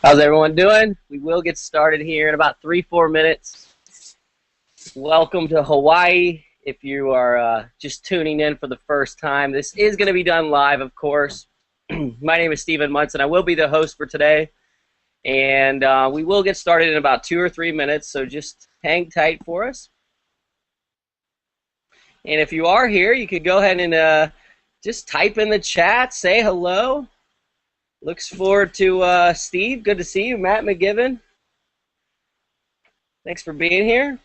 How's everyone doing? We will get started here in about 3-4 minutes. Welcome to Hawaii. If you are just tuning in for the first time, this is going to be done live, of course. My name is Stephen Munson. I will be the host for today. And we will get started in about 2 or 3 minutes, so just hang tight for us. And if you are here, you could go ahead and just type in the chat, say hello. Looks forward to Steve. Good to see you. Matt McGibbon. Thanks for being here.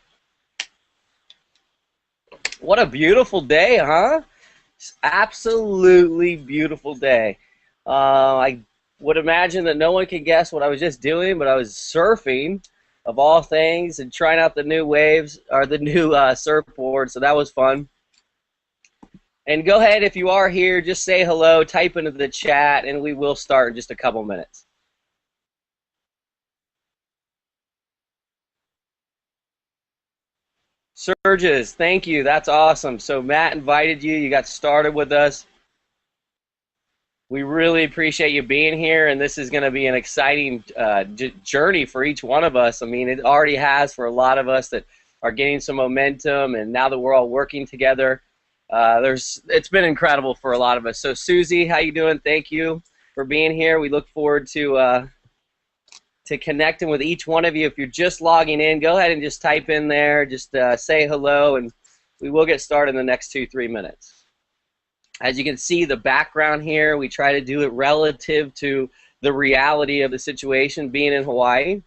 What a beautiful day, huh? Absolutely beautiful day. I would imagine that no one could guess what I was just doing, but I was surfing, of all things, and trying out the new waves, or the new surfboard, so that was fun. And go ahead, if you are here, just say hello, type into the chat, and we will start in just a couple minutes. Surges, thank you. That's awesome. So Matt invited you. You got started with us. We really appreciate you being here, and this is going to be an exciting journey for each one of us. I mean, it already has for a lot of us that are getting some momentum, and now that we're all working together, it's been incredible for a lot of us. So Susie, how you doing? Thank you for being here. We look forward to connecting with each one of you. If you're just logging in, go ahead and just type in there, just say hello, and we will get started in the next 2-3 minutes. As you can see, the background here, we try to do it relative to the reality of the situation being in Hawaii.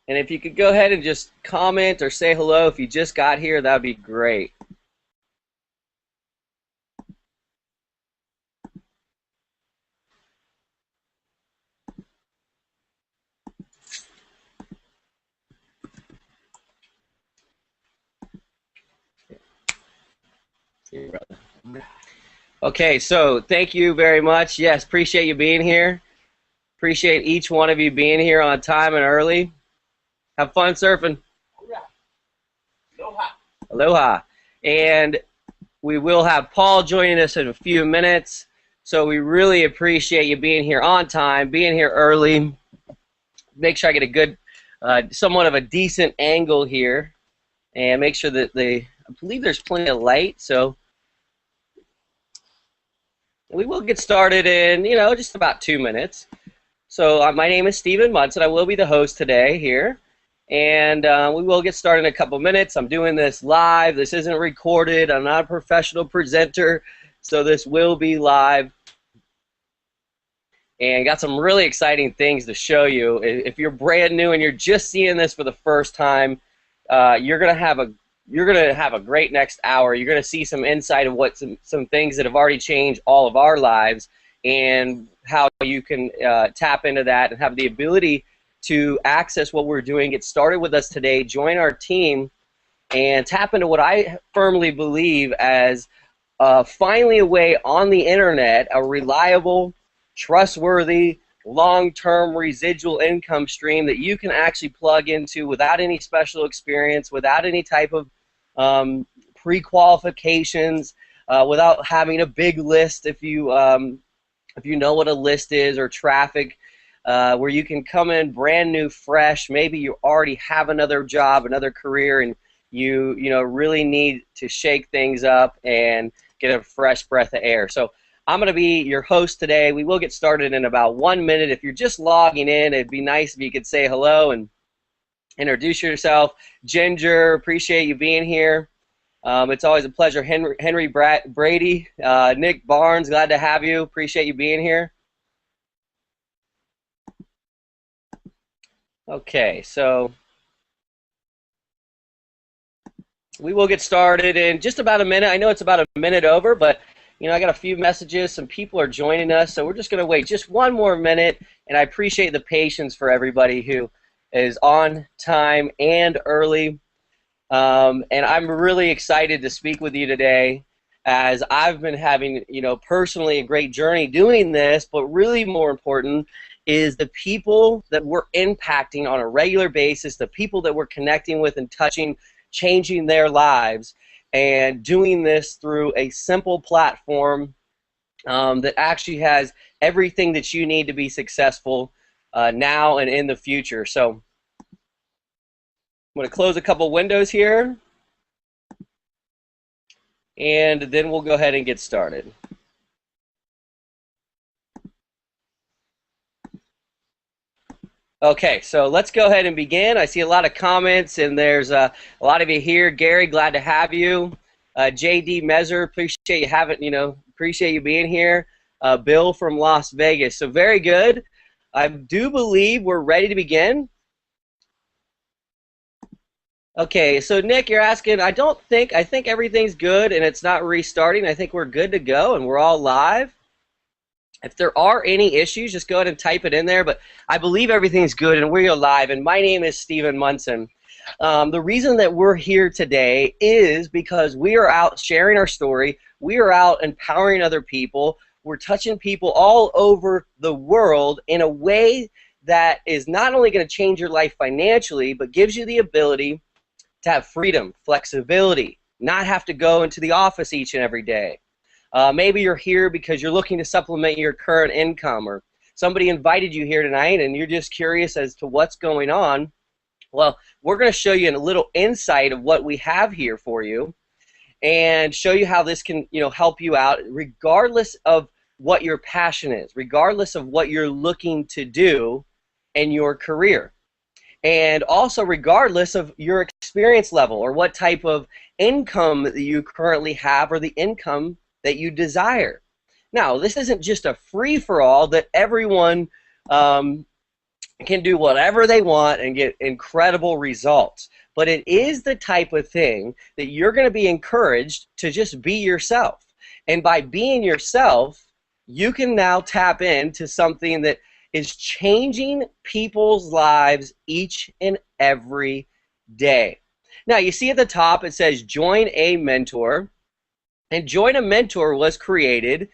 And if you could go ahead and just comment or say hello if you just got here, that would be great. Okay, so thank you very much. Yes, appreciate you being here. Appreciate each one of you being here on time and early. Have fun surfing. Aloha. Aloha. And we will have Paul joining us in a few minutes. So we really appreciate you being here on time, being here early. Make sure I get a good, somewhat of a decent angle here. And make sure that I believe there's plenty of light. So we will get started in, just about 2 minutes. So my name is Stephen Munson. I will be the host today here. And we will get started in a couple minutes. I'm doing this live. This isn't recorded. I'm not a professional presenter, so this will be live. And got some really exciting things to show you. If you're brand new and you're just seeing this for the first time, you're gonna have a great next hour. You're gonna see some insight of what some things that have already changed all of our lives, and how you can tap into that and have the ability to access what we're doing. Get started with us today, join our team, and tap into what I firmly believe as finally a way on the internet, a reliable, trustworthy, long-term residual income stream that you can actually plug into without any special experience, without any type of pre-qualifications, without having a big list if you know what a list is, or traffic. Where you can come in brand new, fresh. Maybe you already have another job, another career, and you really need to shake things up and get a fresh breath of air. So I'm going to be your host today. We will get started in about 1 minute. If you're just logging in, it'd be nice if you could say hello and introduce yourself. Ginger, appreciate you being here. It's always a pleasure. Henry Brady, Nick Barnes, glad to have you. Appreciate you being here. Okay, so we will get started in just about a minute. I know it's about a minute over, but I got a few messages. Some people are joining us, so we're just going to wait just 1 more minute, and I appreciate the patience for everybody who is on time and early. And I'm really excited to speak with you today, as I've been having, personally a great journey doing this, but really more important is the people that we're impacting on a regular basis, the people that we're connecting with and touching, changing their lives, and doing this through a simple platform that actually has everything that you need to be successful now and in the future. So I'm going to close a couple windows here, and then we'll go ahead and get started. Okay, so let's go ahead and begin. I see a lot of comments, and there's a lot of you here. Gary, glad to have you. JD Mezer, appreciate you appreciate you being here. Bill from Las Vegas. So very good. I do believe we're ready to begin. Okay, so Nick, you're asking, I think everything's good and it's not restarting. I think we're good to go and we're all live. If there are any issues, just go ahead and type it in there, but I believe everything's good and we're live, and my name is Stephen Munson. The reason that we're here today is because we are out sharing our story. We are out empowering other people. We're touching people all over the world in a way that is not only going to change your life financially, but gives you the ability to have freedom, flexibility, not have to go into the office each and every day. Maybe you're here because you're looking to supplement your current income, or somebody invited you here tonight and you're just curious as to what's going on. Well, we're going to show you a little insight of what we have here for you and show you how this can, help you out regardless of what your passion is, regardless of what you're looking to do in your career, and also regardless of your experience level or what type of income that you currently have or the income that you desire. Now, this isn't just a free-for-all that everyone can do whatever they want and get incredible results, but it is the type of thing that you're going to be encouraged to just be yourself. And by being yourself, you can now tap into something that is changing people's lives each and every day. Now, you see at the top it says join a mentor. And Join a Mentor was created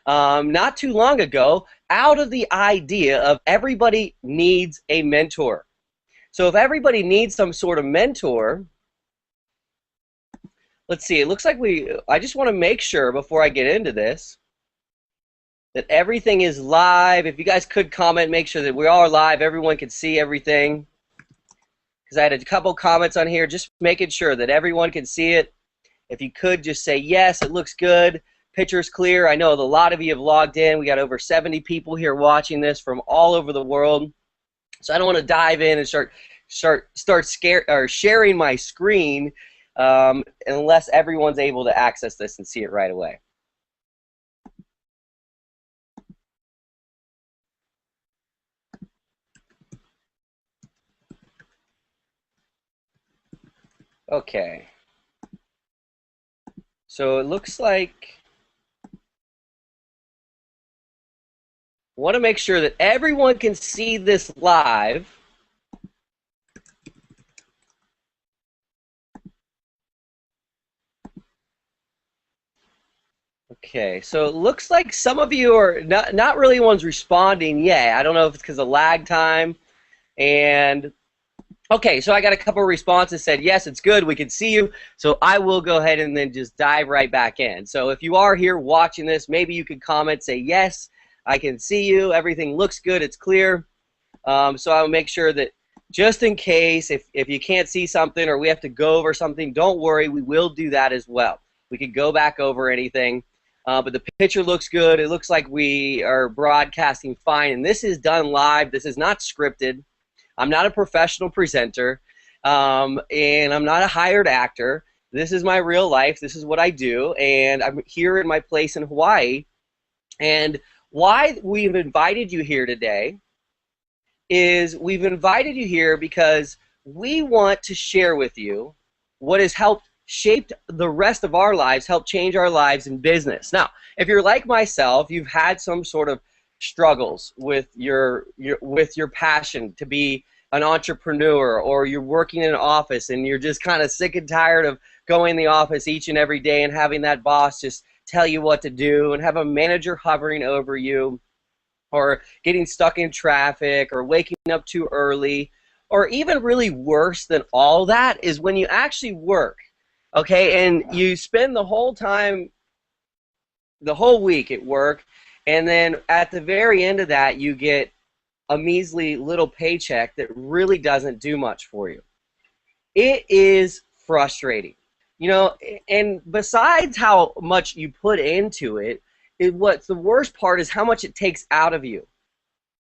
not too long ago out of the idea of everybody needs a mentor. So if everybody needs some sort of mentor, let's see, it looks like I just want to make sure before I get into this that everything is live. If you guys could comment, make sure that we all are live, everyone can see everything. Because I had a couple comments on here, just making sure that everyone can see it. If you could just say, yes, it looks good, picture's clear. I know a lot of you have logged in. We got over 70 people here watching this from all over the world. So I don't want to dive in and start sharing my screen unless everyone's able to access this and see it right away. Okay. So it looks like I want to make sure that everyone can see this live. Okay, so it looks like some of you are not really ones responding yet. I don't know if it's because of lag time. And okay, so I got a couple of responses said, yes, it's good, we can see you. So I will go ahead and then just dive right back in. So if you are here watching this, maybe you could comment, say, yes, I can see you, everything looks good, it's clear. So I'll make sure that just in case, if you can't see something or we have to go over something, don't worry, we will do that as well. We could go back over anything. But the picture looks good. It looks like we are broadcasting fine. And this is done live. This is not scripted. I'm not a professional presenter, and I'm not a hired actor. This is my real life. This is what I do, and I'm here in my place in Hawaii. And why we've invited you here today is we've invited you here because we want to share with you what has helped shape the rest of our lives, help change our lives in business. Now, if you're like myself, you've had some sort of struggles with your passion to be an entrepreneur, or you're working in an office and you're just kind of sick and tired of going in the office each and every day and having that boss just tell you what to do and have a manager hovering over you, or getting stuck in traffic, or waking up too early, or even really worse than all that is when you actually work, okay, and you spend the whole time the whole week at work, and then at the very end of that, you get a measly little paycheck that really doesn't do much for you. It is frustrating, you know, and besides how much you put into it, what's the worst part is how much it takes out of you.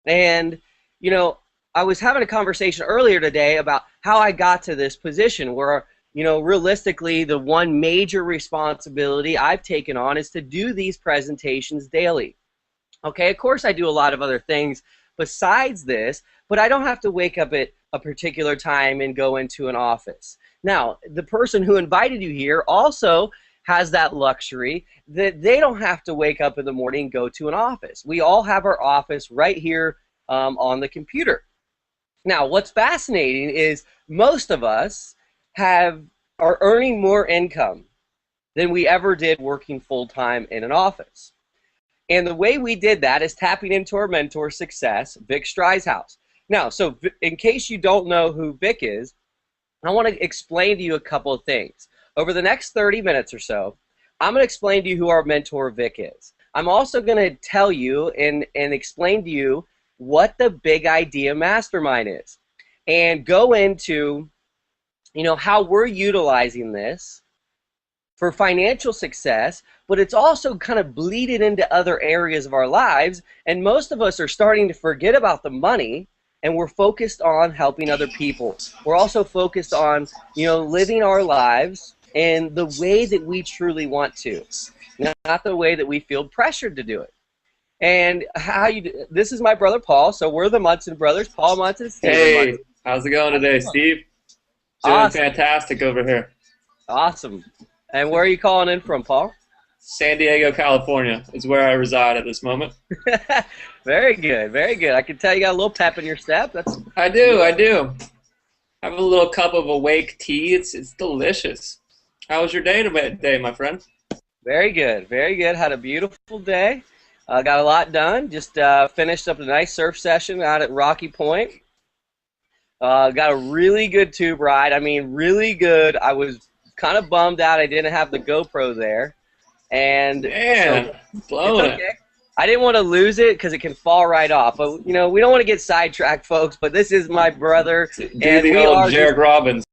And, you know, I was having a conversation earlier today about how I got to this position where, you know, realistically, the one major responsibility I've taken on is to do these presentations daily. Okay, of course I do a lot of other things besides this, but I don't have to wake up at a particular time and go into an office. Now, the person who invited you here also has that luxury that they don't have to wake up in the morning and go to an office. We all have our office right here on the computer. Now, what's fascinating is most of us are earning more income than we ever did working full-time in an office. And the way we did that is tapping into our mentor success, Vick Strizheus. Now, so in case you don't know who Vick is, I want to explain to you a couple of things. Over the next 30 minutes or so, I'm going to explain to you who our mentor Vick is. I'm also going to tell you and explain to you what the Big Idea Mastermind is, and go into, you know, how we're utilizing this for financial success, but it's also kind of bleeded into other areas of our lives, and most of us are starting to forget about the money, and we're focused on helping other people. We're also focused on, you know, living our lives in the way that we truly want to, not the way that we feel pressured to do it. And this is my brother Paul, so we're the Munson brothers, Paul Munson, Steve Hey, Munson. how's it going today, Steve? Doing Awesome. fantastic over here. Awesome. And where are you calling in from, Paul? San Diego, California is where I reside at this moment. Very good, very good. I can tell you got a little pep in your step. I do. Have a little cup of awake tea. It's delicious. How was your day today, my friend? Very good, very good. Had a beautiful day. Got a lot done. Just finished up a nice surf session out at Rocky Point. Got a really good tube ride. I mean, really good. I was kind of bummed out I didn't have the GoPro there. And Man, so, blowing it's okay. I didn't want to lose it because it can fall right off. But, you know, we don't want to get sidetracked, folks. But this is my brother. and we are Jared Robbins.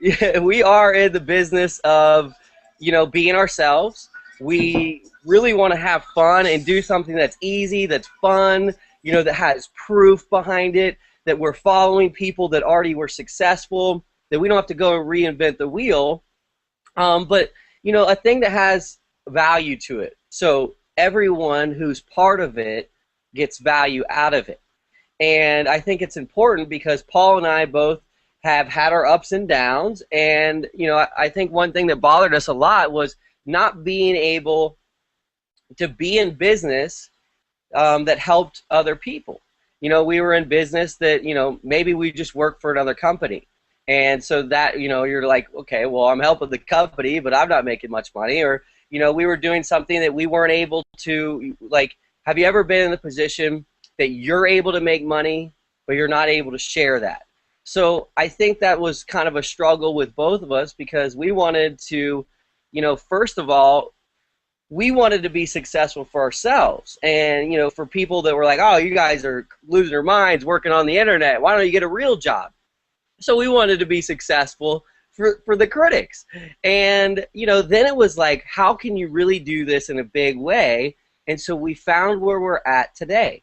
Yeah, we are in the business of, you know, being ourselves. We really want to have fun and do something that's easy, that's fun, you know, that has proof behind it, that we're following people that already were successful, that we don't have to go and reinvent the wheel, but, you know, a thing that has value to it. So everyone who's part of it gets value out of it. And I think it's important because Paul and I both have had our ups and downs, and, you know, I think one thing that bothered us a lot was not being able to be in business that helped other people. You know, we were in business that, you know, maybe we just worked for another company. And so that, you know, you're like, okay, well, I'm helping the company, but I'm not making much money. Or, you know, we were doing something that we weren't able to, like, have you ever been in the position that you're able to make money, but you're not able to share that? So I think that was kind of a struggle with both of us because we wanted to, you know, first of all, we wanted to be successful for ourselves. And, you know, for people that were like, oh, you guys are losing your minds working on the internet. Why don't you get a real job? So we wanted to be successful for the critics. And, you know, then it was like, how can you really do this in a big way? And so we found where we're at today.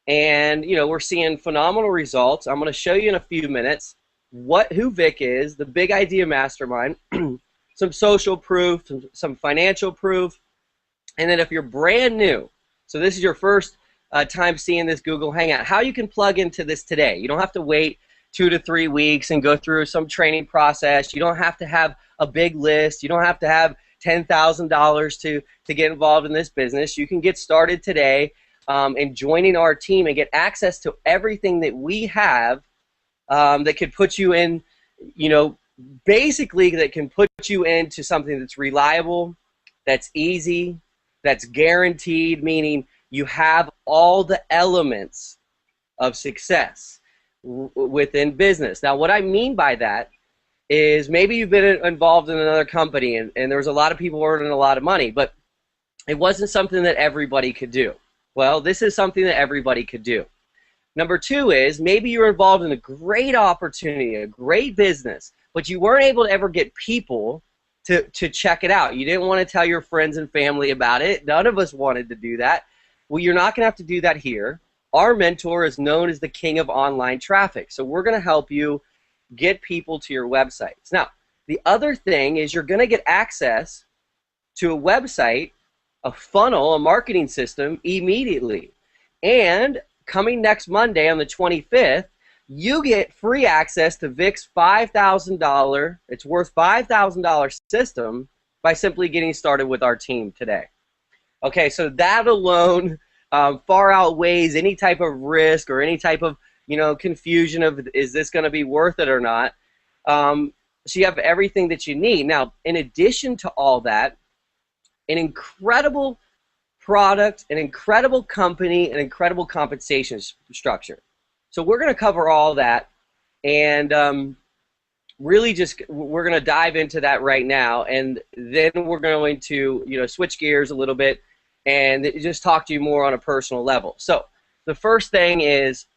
And, you know, we're seeing phenomenal results. I'm going to show you in a few minutes who Vick is, the Big Idea Mastermind, some social proof, some financial proof. And then if you're brand new, so this is your first time seeing this Google Hangout, how you can plug into this today. You don't have to wait 2 to 3 weeks and go through some training process. You don't have to have a big list. You don't have to have $10,000 to get involved in this business. You can get started today and joining our team and get access to everything that we have that could put you in, you know, basically that can put you into something that's reliable, that's easy, that's guaranteed, meaning you have all the elements of success within business. Now, what I mean by that is maybe you've been involved in another company and there's a lot of people earning a lot of money, but It wasn't something that everybody could do. Well, this is something that everybody could do. Number two is maybe you're involved in a great opportunity, a great business, but you weren't able to ever get people to check it out. You didn't want to tell your friends and family about it. None of us wanted to do that. Well, you're not going to have to do that here. Our mentor is known as the king of online traffic. So we're going to help you get people to your websites. Now, the other thing is you're going to get access to a website, a funnel, a marketing system immediately. And coming next Monday on the 25th, you get free access to Vick's $5,000, it's worth $5,000 system by simply getting started with our team today. Okay, so that alone far outweighs any type of risk or any type of confusion of is this going to be worth it or not. So you have everything that you need. Now, in addition to all that, an incredible product, an incredible company, an incredible compensation structure. So we're going to cover all that, and really just we're going to dive into that right now, and then we're going to switch gears a little bit and just talk to you more on a personal level. So the first thing is,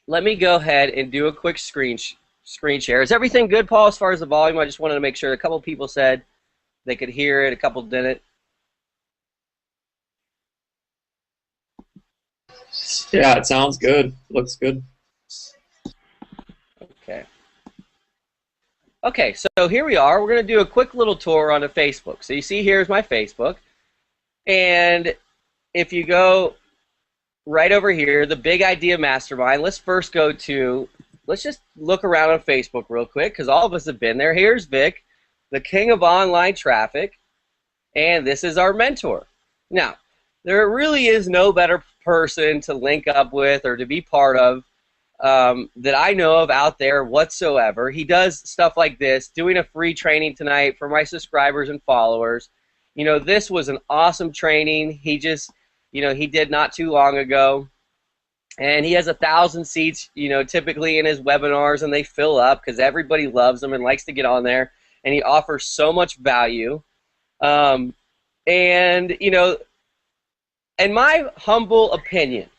let me go ahead and do a quick screen share. Is everything good, Paul, as far as the volume? I just wanted to make sure. A couple people said they could hear it, a couple didn't. Yeah, it sounds good. Looks good. Okay, so here we are. We're going to do a quick little tour onto Facebook. So you see here's my Facebook. And if you go right over here, the Big Idea Mastermind, let's first let's just look around on Facebook real quick because all of us have been there. Here's Vick, the king of online traffic, and this is our mentor. Now, there really is no better person to link up with or to be part of that I know of out there whatsoever. He does stuff like this, doing a free training tonight for my subscribers and followers. This was an awesome training. He just, he did not too long ago. And he has 1,000 seats, typically in his webinars, and they fill up because everybody loves him and likes to get on there. And he offers so much value. In my humble opinion,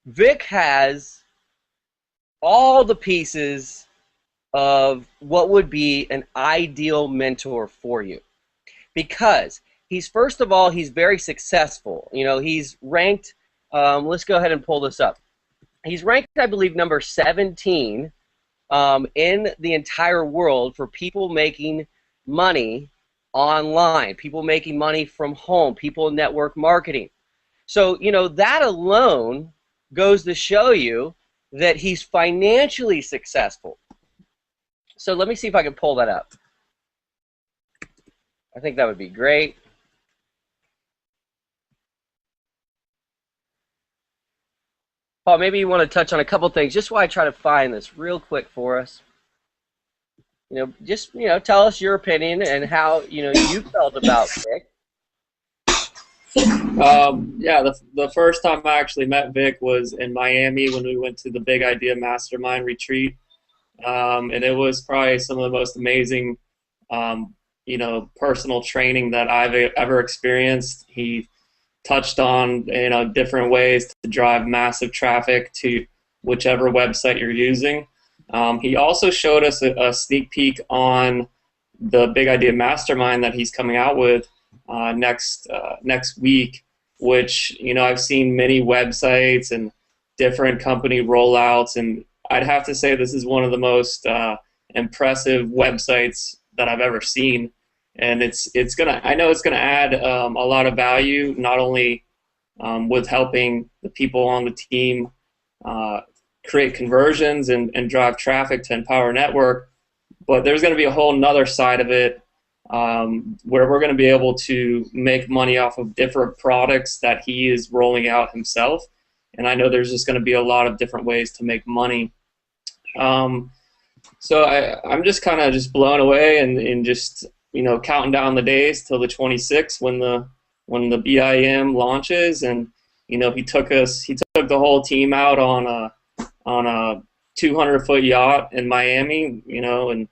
Vick has all the pieces of what would be an ideal mentor for you. Because first of all, he's very successful. He's ranked, let's go ahead and pull this up. He's ranked, I believe, number 17 in the entire world for people making money online, people making money from home, people in network marketing. So, that alone goes to show you that he's financially successful. So let me see if I can pull that up. I think that would be great. Paul, maybe you want to touch on a couple things just while I try to find this real quick for us. Just tell us your opinion and how you felt about Vick. Yeah, the first time I actually met Vick was in Miami when we went to the Big Idea Mastermind retreat, and it was probably some of the most amazing, personal training that I've ever experienced. He touched on different ways to drive massive traffic to whichever website you're using. He also showed us a sneak peek on the Big Idea Mastermind that he's coming out with next week, which I've seen many websites and different company rollouts, and I'd have to say this is one of the most impressive websites that I've ever seen. And I know it's gonna add a lot of value, not only with helping the people on the team create conversions and drive traffic to Empower Network, but there's going to be a whole nother side of it where we're going to be able to make money off of different products that he is rolling out himself. And I know there's just going to be a lot of different ways to make money. So I'm just kind of just blown away and just counting down the days till the 26th when the BIM launches. And he took the whole team out on a 200-foot yacht in Miami, and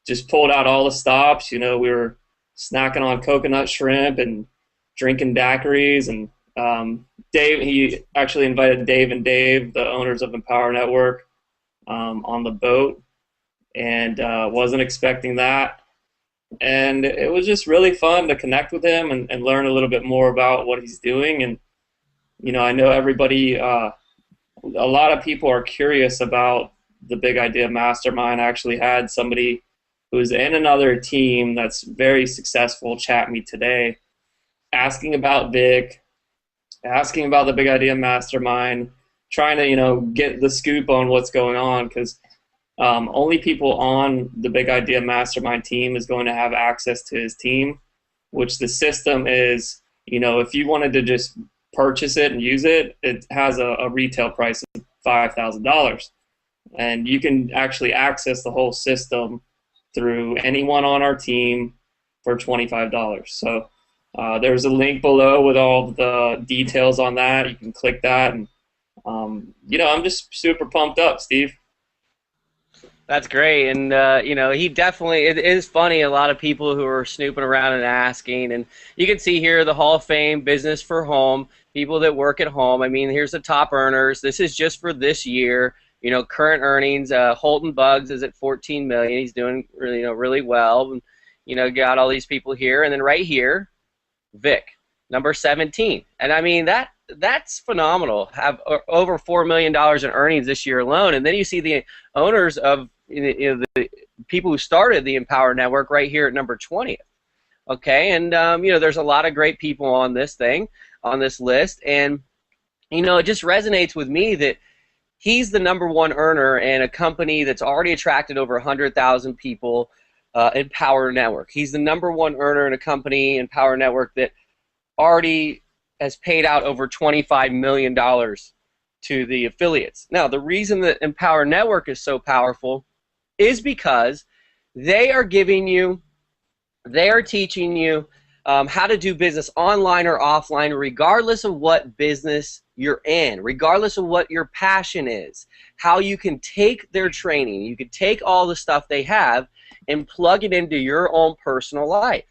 just pulled out all the stops. We were snacking on coconut shrimp and drinking daiquiris. And Dave, he actually invited Dave and Dave, the owners of Empower Network, on the boat, and wasn't expecting that. And it was just really fun to connect with him and learn a little bit more about what he's doing. And, you know, I know everybody, a lot of people are curious about the Big Idea Mastermind. I actually had somebody who's in another team that's very successful chat me today, asking about Vick, asking about the Big Idea Mastermind, trying to, you know, get the scoop on what's going on, because only people on the Big Idea Mastermind team is going to have access to his team, which the system is, you know, if you wanted to just purchase it and use it, it has a retail price of $5,000. And you can actually access the whole system through anyone on our team for $25. So there's a link below with all the details on that. You can click that. And, you know, I'm just super pumped up, Steve. That's great, and you know, he definitely, it is funny, a lot of people who are snooping around and asking, and you can see here the Hall of Fame business for home, people that work at home. I mean, here's the top earners. This is just for this year, you know, current earnings. Holton Buggs is at 14 million. He's doing really, you know, really well, and, you know, got all these people here, and then right here, Vick, number 17, and I mean, that's phenomenal. Have over $4 million in earnings this year alone, and then you see the owners of, you know, the people who started the Empower Network right here at number 20th. Okay, and you know, there's a lot of great people on this thing, on this list, and you know, it just resonates with me that he's the #1 earner in a company that's already attracted over 100,000 people. Empower Network. He's the #1 earner in a company, Empower Network, that already has paid out over $25 million to the affiliates. Now, the reason that Empower Network is so powerful is because they are giving you, they are teaching you how to do business online or offline, regardless of what business you're in, regardless of what your passion is, how you can take their training, you can take all the stuff they have and plug it into your own personal life.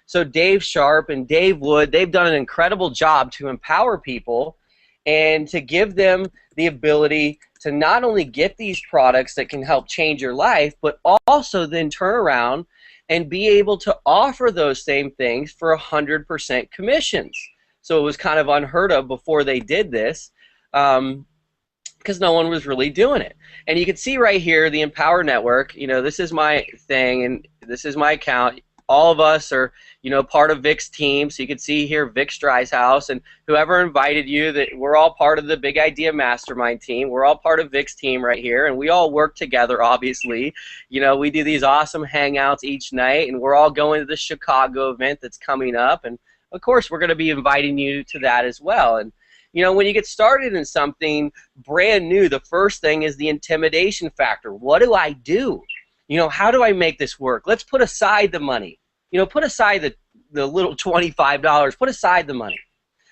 So Dave Sharp and Dave Wood, they've done an incredible job to empower people and to give them the ability to not only get these products that can help change your life, but also then turn around and be able to offer those same things for 100% commissions. So it was kind of unheard of before they did this, because no one was really doing it. And you can see right here, the Empower Network, you know, this is my thing and this is my account. All of us are, you know, part of Vick's team. So you can see here Vick Strizheus and whoever invited you, that we're all part of the Big Idea Mastermind team. We're all part of Vick's team right here, and we all work together, obviously. You know, we do these awesome hangouts each night, and we're all going to the Chicago event that's coming up. And, of course, we're going to be inviting you to that as well. And, you know, when you get started in something brand new, the first thing is the intimidation factor. What do I do? You know, how do I make this work? Let's put aside the money. You know, put aside the little $25. Put aside the money.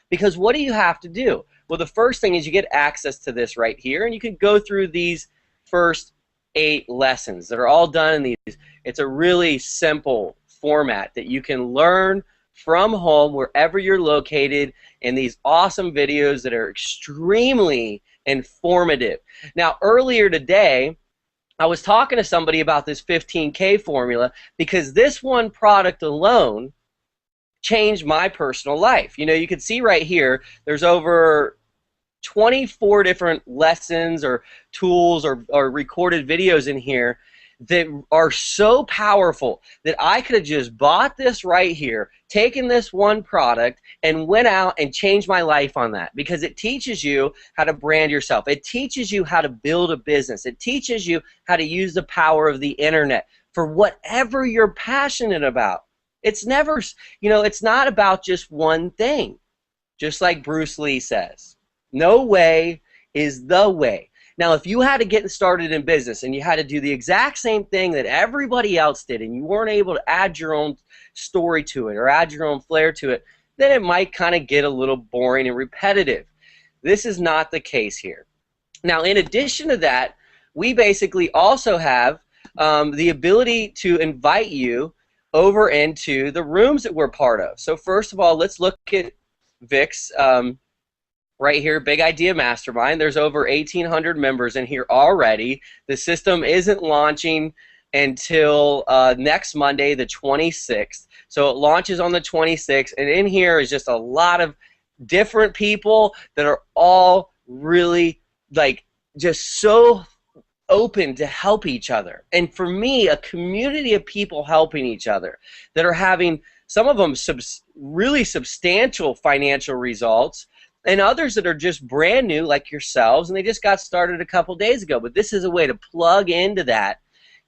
Because what do you have to do? Well, the first thing is you get access to this right here, and you can go through these first 8 lessons that are all done in these. It's a really simple format that you can learn from home wherever you're located in these awesome videos that are extremely informative. Now, earlier today, I was talking to somebody about this 15K formula because this one product alone changed my personal life. You know, you can see right here, there's over 24 different lessons or tools or recorded videos in here that are so powerful that I could have just bought this right here, taken this one product, and went out and changed my life on that, because it teaches you how to brand yourself. It teaches you how to build a business. It teaches you how to use the power of the internet for whatever you're passionate about. It's never, you know, it's not about just one thing. Just like Bruce Lee says, no way is the way. Now, if you had to get started in business and you had to do the exact same thing that everybody else did and you weren't able to add your own story to it or add your own flair to it, then it might kind of get a little boring and repetitive. This is not the case here. Now, in addition to that, we basically also have the ability to invite you over into the rooms that we're part of. So first of all, let's look at Vick's right here, Big Idea Mastermind. There's over 1,800 members in here already. The system isn't launching until next Monday, the 26th. So it launches on the 26th, and in here is just a lot of different people that are all really like just so open to help each other. And for me, a community of people helping each other that are having, some of them really substantial financial results, and others that are just brand new like yourselves, and they just got started a couple days ago. But this is a way to plug into that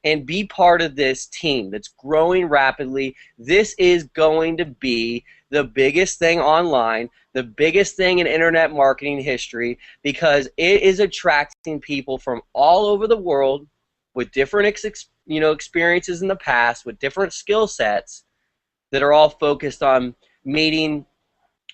and be part of this team that's growing rapidly. This is going to be the biggest thing online, the biggest thing in internet marketing history, because it is attracting people from all over the world with different experiences in the past, with different skill sets, that are all focused on meeting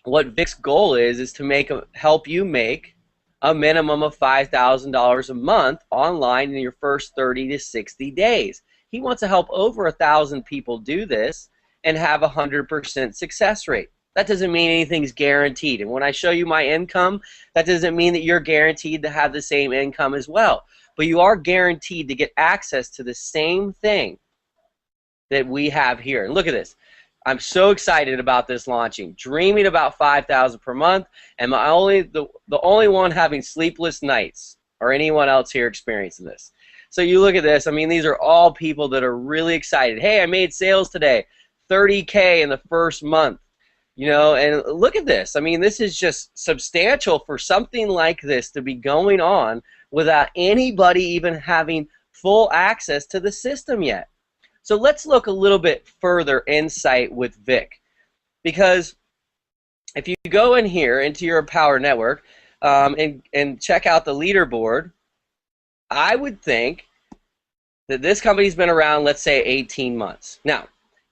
what Vick's goal is to help you make a minimum of $5,000 a month online in your first 30 to 60 days. He wants to help over 1,000 people do this and have a 100% success rate. That doesn't mean anything's guaranteed. And when I show you my income, that doesn't mean that you're guaranteed to have the same income as well. But you are guaranteed to get access to the same thing that we have here. And look at this. I'm so excited about this launching, dreaming about $5,000 per month, and the only one having sleepless nights, or anyone else here experiencing this. So you look at this. I mean, these are all people that are really excited. Hey, I made sales today, 30K in the first month. You know, and look at this. I mean, this is just substantial for something like this to be going on without anybody even having full access to the system yet. So let's look a little bit further insight with Vick, because if you go in here into your Empower Network and check out the leaderboard, I would think that this company's been around, let's say, 18 months. Now,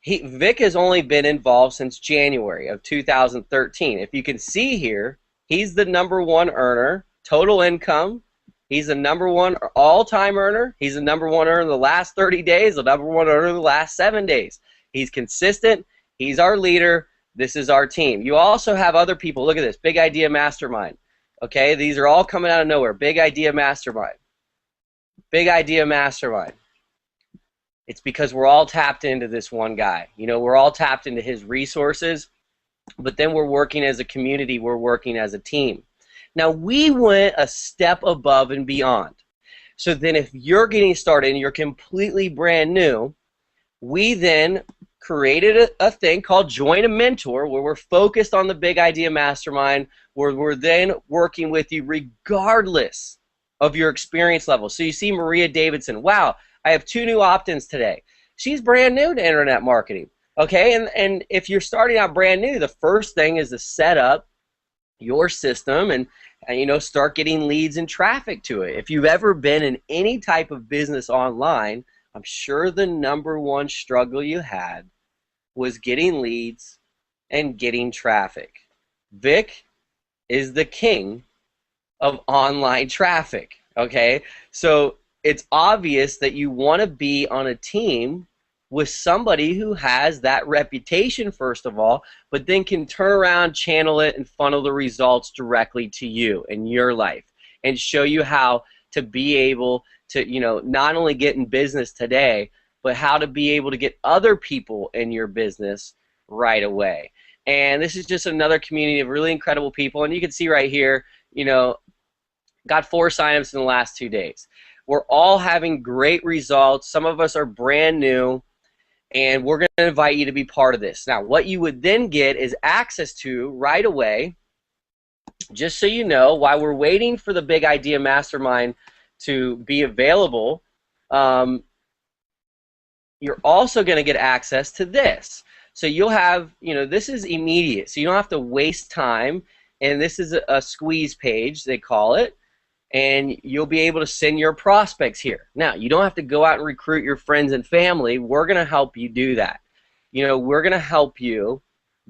Vick has only been involved since January of 2013. If you can see here, he's the #1 earner, total income. He's the #1 all-time earner. He's the #1 earner in the last 30 days, the #1 earner in the last 7 days. He's consistent. He's our leader. This is our team. You also have other people. Look at this, Big Idea Mastermind. Okay, these are all coming out of nowhere. Big Idea Mastermind. Big Idea Mastermind. It's because we're all tapped into this one guy. You know, we're all tapped into his resources, but then we're working as a community. We're working as a team. Now, we went a step above and beyond. So then if you're getting started and you're completely brand new, we then created a thing called Join a Mentor, where we're focused on the Big Idea Mastermind, where we're then working with you regardless of your experience level. So you see Maria Davidson. Wow, I have 2 new opt-ins today. She's brand new to internet marketing. Okay, and if you're starting out brand new, the first thing is to set up your system and you know, start getting leads and traffic to it. If you've ever been in any type of business online, I'm sure the #1 struggle you had was getting leads and getting traffic. Vick is the king of online traffic, okay? So it's obvious that you want to be on a team with somebody who has that reputation, first of all, but then can turn around, channel it, and funnel the results directly to you in your life and show you how to be able to, you know, not only get in business today, but how to be able to get other people in your business right away. And this is just another community of really incredible people. And you can see right here, you know, got 4 signups in the last 2 days. We're all having great results. Some of us are brand new, and we're going to invite you to be part of this. Now, what you would then get is access to right away, just so you know, while we're waiting for the Big Idea Mastermind to be available, you're also going to get access to this. So you'll have, you know, this is immediate, so you don't have to waste time, and this is a squeeze page, they call it, and you'll be able to send your prospects here. Now, you don't have to go out and recruit your friends and family. We're going to help you do that. You know, we're going to help you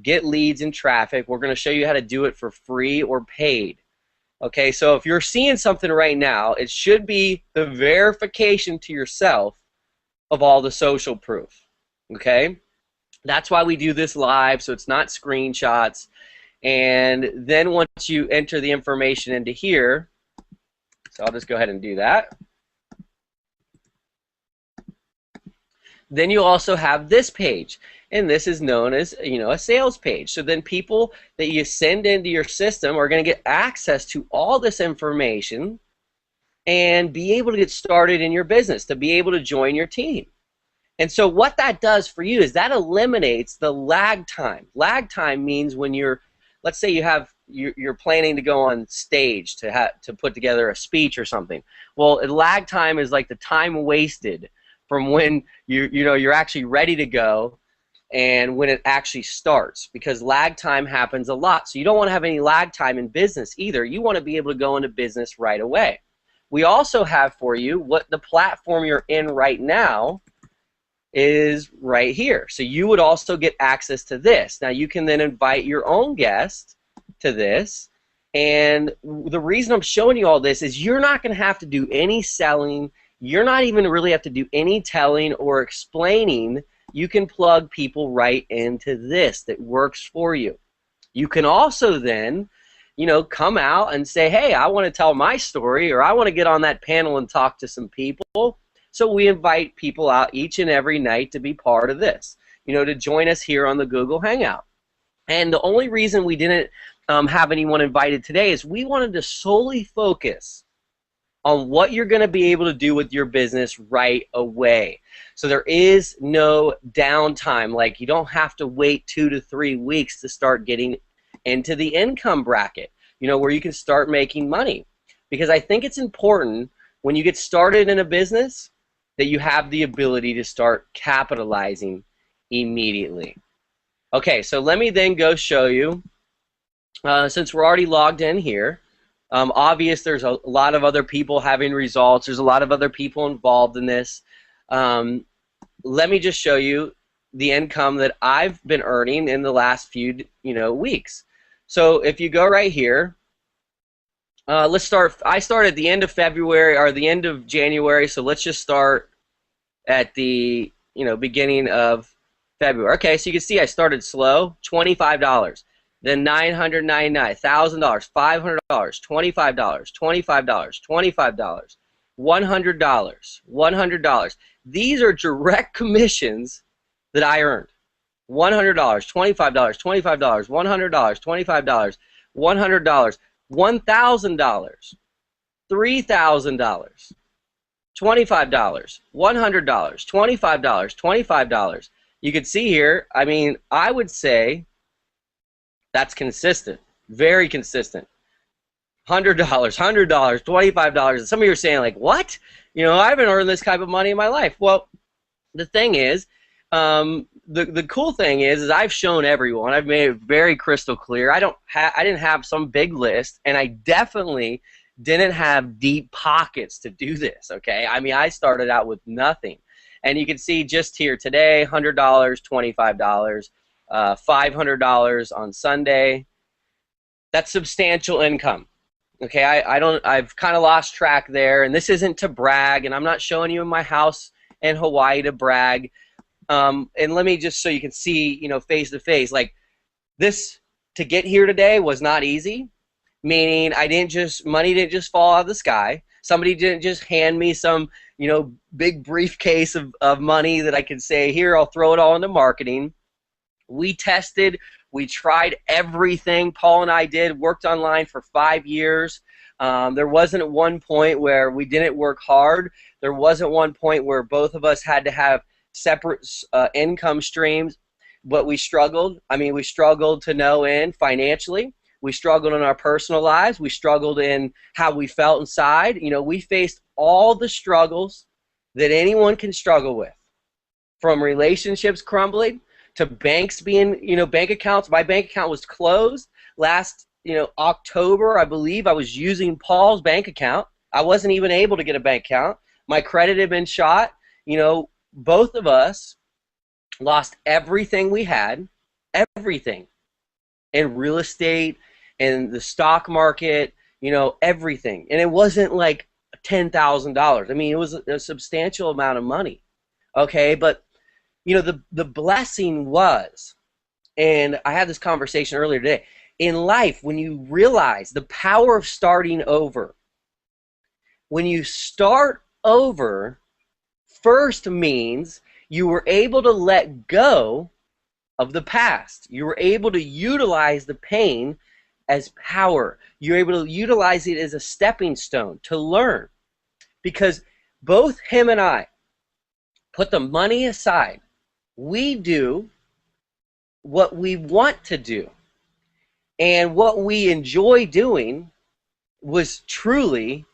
get leads and traffic. We're going to show you how to do it for free or paid. Okay, so if you're seeing something right now, it should be the verification to yourself of all the social proof. Okay? That's why we do this live, so it's not screenshots. And then once you enter the information into here, so I'll just go ahead and do that. Then you also have this page, and this is known as, a sales page. So then people that you send into your system are going to get access to all this information and be able to get started in your business, to be able to join your team. And so what that does for you is that eliminates the lag time. Lag time means when let's say you're planning to go on stage to put together a speech or something. Well, lag time is like the time wasted from when you're actually ready to go and when it actually starts, because lag time happens a lot. So you don't want to have any lag time in business either. You want to be able to go into business right away. We also have for you what the platform you're in right now is right here. So you would also get access to this. Now you can then invite your own guest to this. And the reason I'm showing you all this is you're not going to have to do any selling. You're not even really have to do any telling or explaining. You can plug people right into this that works for you. You can also then, come out and say, hey, I want to tell my story, or I want to get on that panel and talk to some people. So we invite people out each and every night to be part of this, to join us here on the Google Hangout. And the only reason we didn't have anyone invited today is we wanted to solely focus on what you're going to be able to do with your business right away. So there is no downtime. Like, you don't have to wait 2 to 3 weeks to start getting into the income bracket, where you can start making money. Because I think it's important when you get started in a business that you have the ability to start capitalizing immediately. Okay, so let me then go show you, since we're already logged in here, obvious there's a lot of other people having results. There's a lot of other people involved in this. Let me just show you the income that I've been earning in the last few weeks. So if you go right here, let's start. I started at the end of February or the end of January, so let's just start at the beginning of February. Okay, so you can see I started slow, $25. Then $999, $1,000, $500, $25, $25, $25, $100, $100. These are direct commissions that I earned. $100, $25, $25, $100, $25, $100, $1,000, $3,000, $25, $100, $25, $25. You can see here, I mean, I would say that's consistent, very consistent. $100, $100, $25. And some of you are saying, like, what? I haven't earned this type of money in my life. Well, the thing is, the cool thing is I've shown everyone. I've made it very crystal clear. I didn't have some big list, and I definitely didn't have deep pockets to do this. Okay, I mean, I started out with nothing, and you can see just here today, $100, $25, $500 on Sunday. That's substantial income. Okay, I've kind of lost track there, and this isn't to brag, and I'm not showing you in my house in Hawaii to brag. And let me just so you can see, face to face, like this to get here today was not easy. Meaning, money didn't just fall out of the sky. Somebody didn't just hand me some, big briefcase of money that I could say, here, I'll throw it all into marketing. We tested, we tried everything. Paul and I worked online for 5 years. There wasn't one point where we didn't work hard. There wasn't one point where both of us had to have separate income streams, but we struggled. I mean, we struggled to no end financially. We struggled in our personal lives. We struggled in how we felt inside. We faced all the struggles that anyone can struggle with, from relationships crumbling to banks being, bank accounts. My bank account was closed last, October, I believe. I was using Paul's bank account. I wasn't even able to get a bank account. My credit had been shot. Both of us lost everything we had, everything, in real estate, in the stock market, everything. And it wasn't like $10,000. I mean, it was a substantial amount of money. Okay, but you know, the blessing was, and I had this conversation earlier today, in life, when you realize the power of starting over, when you start over, first means you were able to let go of the past. You were able to utilize the pain as power. You're able to utilize it as a stepping stone to learn. Because both him and I put the money aside. We do what we want to do. And what we enjoy doing was truly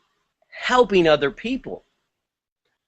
helping other people.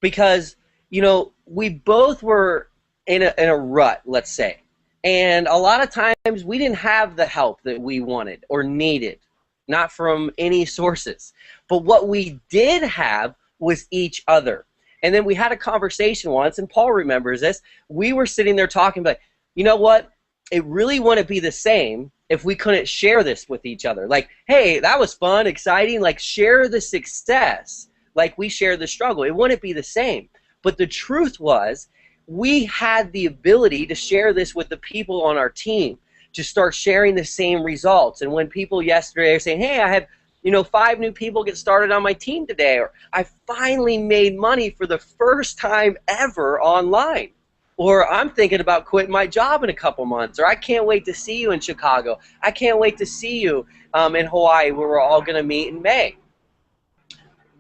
Because, you know, we both were in a rut, let's say. And a lot of times we didn't have the help that we wanted or needed, not from any sources. But what we did have was each other. And then we had a conversation once, and Paul remembers this. We were sitting there talking about, you know what? It really wouldn't be the same if we couldn't share this with each other. Like, hey, that was fun, exciting. Like, share the success like we share the struggle. It wouldn't be the same. But the truth was, we had the ability to share this with the people on our team, to start sharing the same results. And when people yesterday are saying, hey, I have, you know, 5 new people get started on my team today, or I finally made money for the first time ever online, or I'm thinking about quitting my job in a couple months, or I can't wait to see you in Chicago, I can't wait to see you in Hawaii, where we're all going to meet in May.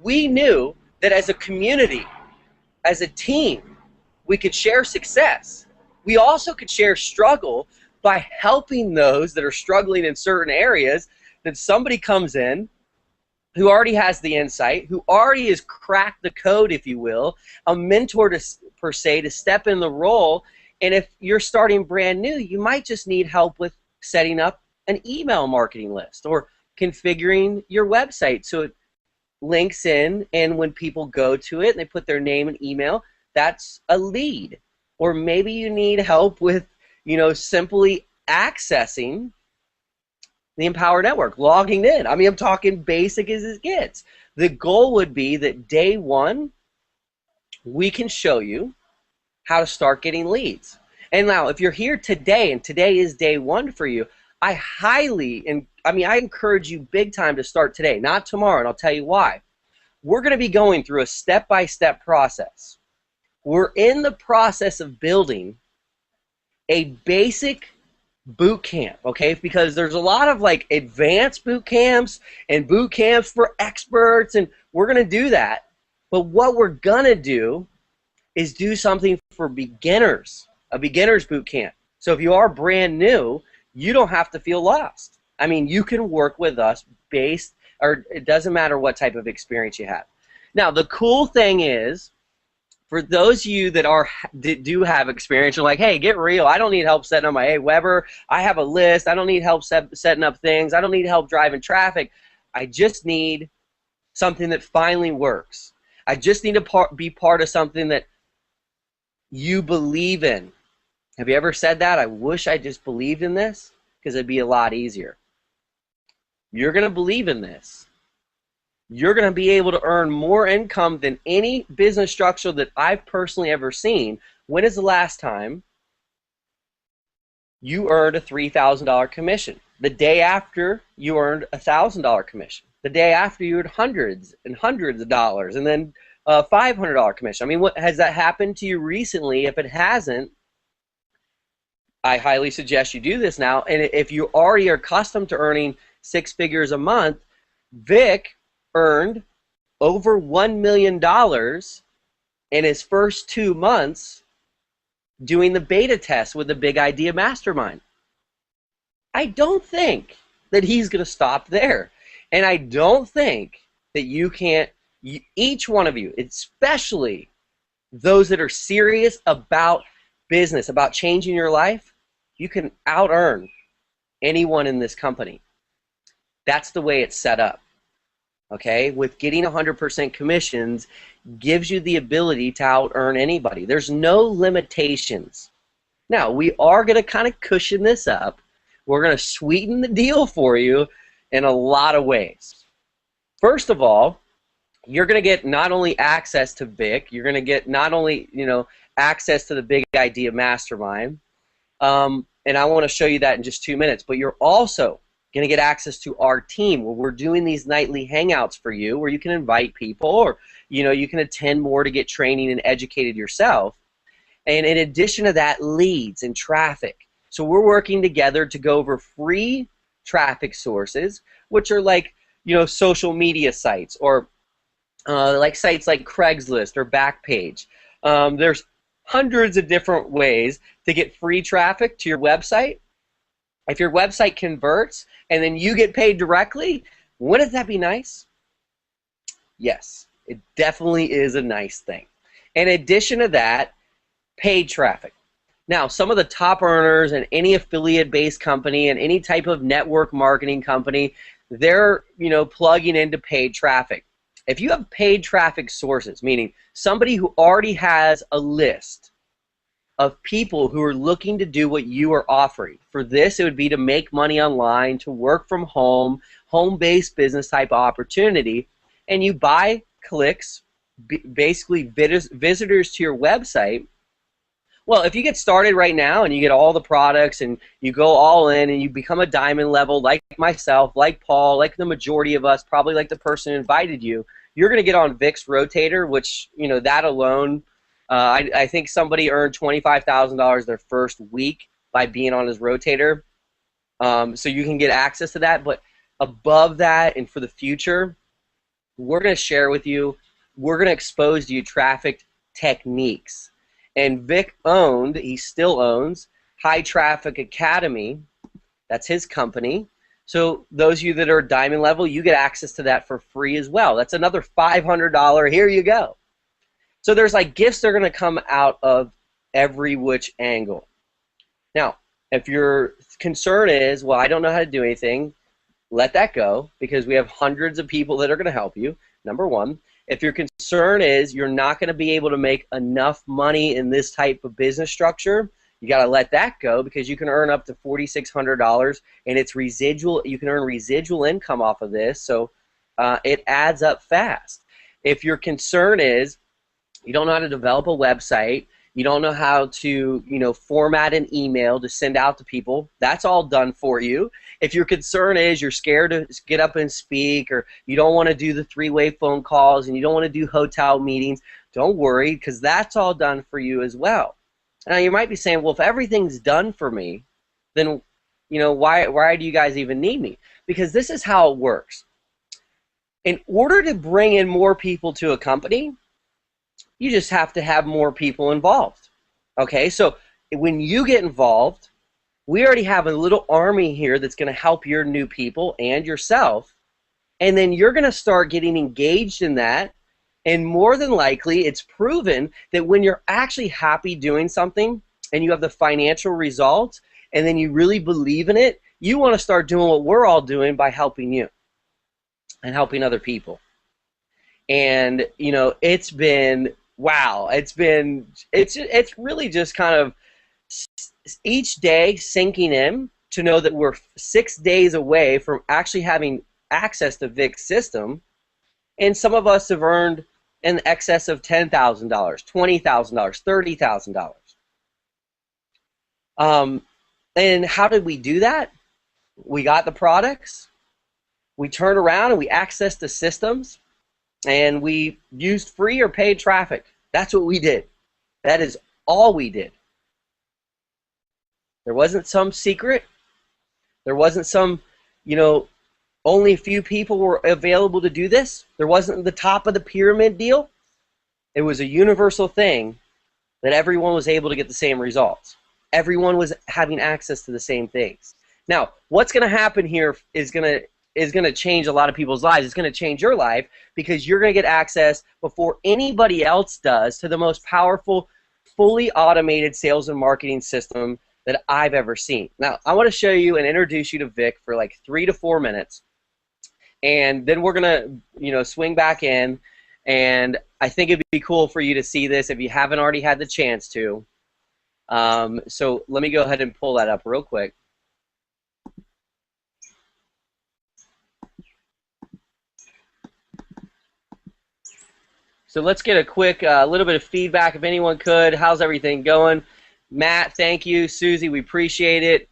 We knew that as a community, as a team, we could share success. We also could share struggle by helping those that are struggling in certain areas, that somebody comes in who already has the insight, who already has cracked the code, if you will, a mentor per se, to step in the role. And if you're starting brand new, you might just need help with setting up an email marketing list or configuring your website so it links in, and when people go to it and they put their name and email, that's a lead. Or maybe you need help with, you know, simply accessing the Empower Network, logging in. I mean, I'm talking basic as it gets. The goal would be that day one, we can show you how to start getting leads. And now, if you're here today, and today is day one for you, I encourage you big time to start today, not tomorrow, and I'll tell you why. We're going to be going through a step-by-step process. We're in the process of building a basic boot camp, okay? Because there's a lot of like advanced boot camps and boot camps for experts, and we're going to do that. But what we're going to do is do something for beginners, a beginner's boot camp. So if you are brand new, you don't have to feel lost. I mean, you can work with us or it doesn't matter what type of experience you have. Now, the cool thing is, for those of you that do have experience, you're like, hey, get real. I don't need help setting up my Aweber. I have a list. I don't need help setting up things. I don't need help driving traffic. I just need something that finally works. I just need to be part of something that you believe in. Have you ever said that? I wish I just believed in this, because it'd be a lot easier. You're going to believe in this. You're going to be able to earn more income than any business structure that I've personally ever seen. When is the last time you earned a $3,000 commission? The day after, you earned a $1,000 commission. The day after, you earned hundreds and hundreds of dollars, and then a $500 commission. I mean, what has that happened to you recently? If it hasn't, I highly suggest you do this now. And if you already are accustomed to earning 6 figures a month, Vick earned over $1 million in his first 2 months doing the beta test with the Big Idea Mastermind. I don't think that he's going to stop there. And I don't think that you can't, each one of you, especially those that are serious about business, about changing your life, you can out-earn anyone in this company. That's the way it's set up. Okay, with getting 100% commissions gives you the ability to out-earn anybody. There's no limitations. Now, we are going to kind of cushion this up. We're going to sweeten the deal for you in a lot of ways. First of all, you're going to get not only access to Vick, you're going to get not only, access to the Big Idea Mastermind, and I want to show you that in just 2 minutes, but you're also going to get access to our team where we're doing these nightly hangouts for you where you can invite people, or you can attend more to get training and educated yourself. And in addition to that, leads and traffic. So we're working together to go over free traffic sources, which are like, social media sites, or like sites like Craigslist or Backpage. There's hundreds of different ways to get free traffic to your website. If your website converts and then you get paid directly, wouldn't that be nice? Yes, it definitely is a nice thing. In addition to that, paid traffic. Now, some of the top earners in any affiliate-based company and any type of network marketing company, they're plugging into paid traffic. If you have paid traffic sources, meaning somebody who already has a list of people who are looking to do what you are offering. For this, it would be to make money online, to work from home, home-based business type opportunity, and you buy clicks, basically visitors to your website. Well, if you get started right now and you get all the products and you go all in and you become a diamond level like myself, like Paul, like the majority of us, probably like the person who invited you, you're going to get on Vick's rotator, which, that alone, I think somebody earned $25,000 their first week by being on his rotator. So you can get access to that. But above that and for the future, we're going to share with you, we're going to expose to you traffic techniques. And Vick he still owns High Traffic Academy. That's his company. So those of you that are diamond level, you get access to that for free as well. That's another $500. Here you go. So there's like gifts that are going to come out of every which angle. Now, if your concern is, well, I don't know how to do anything, let that go, because we have hundreds of people that are going to help you, number one. If your concern is you're not going to be able to make enough money in this type of business structure, you got to let that go, because you can earn up to $4,600, and it's residual. You can earn residual income off of this, so it adds up fast. If your concern is you don't know how to develop a website, you don't know how to format an email to send out to people, that's all done for you. If your concern is you're scared to get up and speak, or you don't want to do the three-way phone calls, and you don't want to do hotel meetings, don't worry, because that's all done for you as well. Now, you might be saying, well, if everything's done for me, then why do you guys even need me? Because this is how it works. In order to bring in more people to a company, you just have to have more people involved. Okay, so when you get involved, we already have a little army here that's going to help your new people and yourself, and then you're going to start getting engaged in that, and more than likely it's proven that when you're actually happy doing something and you have the financial results and then you really believe in it, you want to start doing what we're all doing by helping you and helping other people. And it's been wow. It's really just kind of each day sinking in to know that we're 6 days away from actually having access to Vick's system, and some of us have earned in excess of $10,000, $20,000, $30,000. And how did we do that? We got the products, we turned around and we accessed the systems, and we used free or paid traffic. That's what we did. That is all we did. There wasn't some secret. There wasn't some, only a few people were available to do this. There wasn't the top of the pyramid deal. It was a universal thing that everyone was able to get the same results. Everyone was having access to the same things. Now, what's going to happen here is going to change a lot of people's lives. It's going to change your life, because you're going to get access before anybody else does to the most powerful, fully automated sales and marketing system that I've ever seen. Now, I want to show you and introduce you to Vick for like 3 to 4 minutes, and then we're going to, swing back in, and I think it'd be cool for you to see this if you haven't already had the chance to. So let me go ahead and pull that up real quick. So let's get a quick little bit of feedback if anyone could. How's everything going? Matt, thank you. Susie, we appreciate it.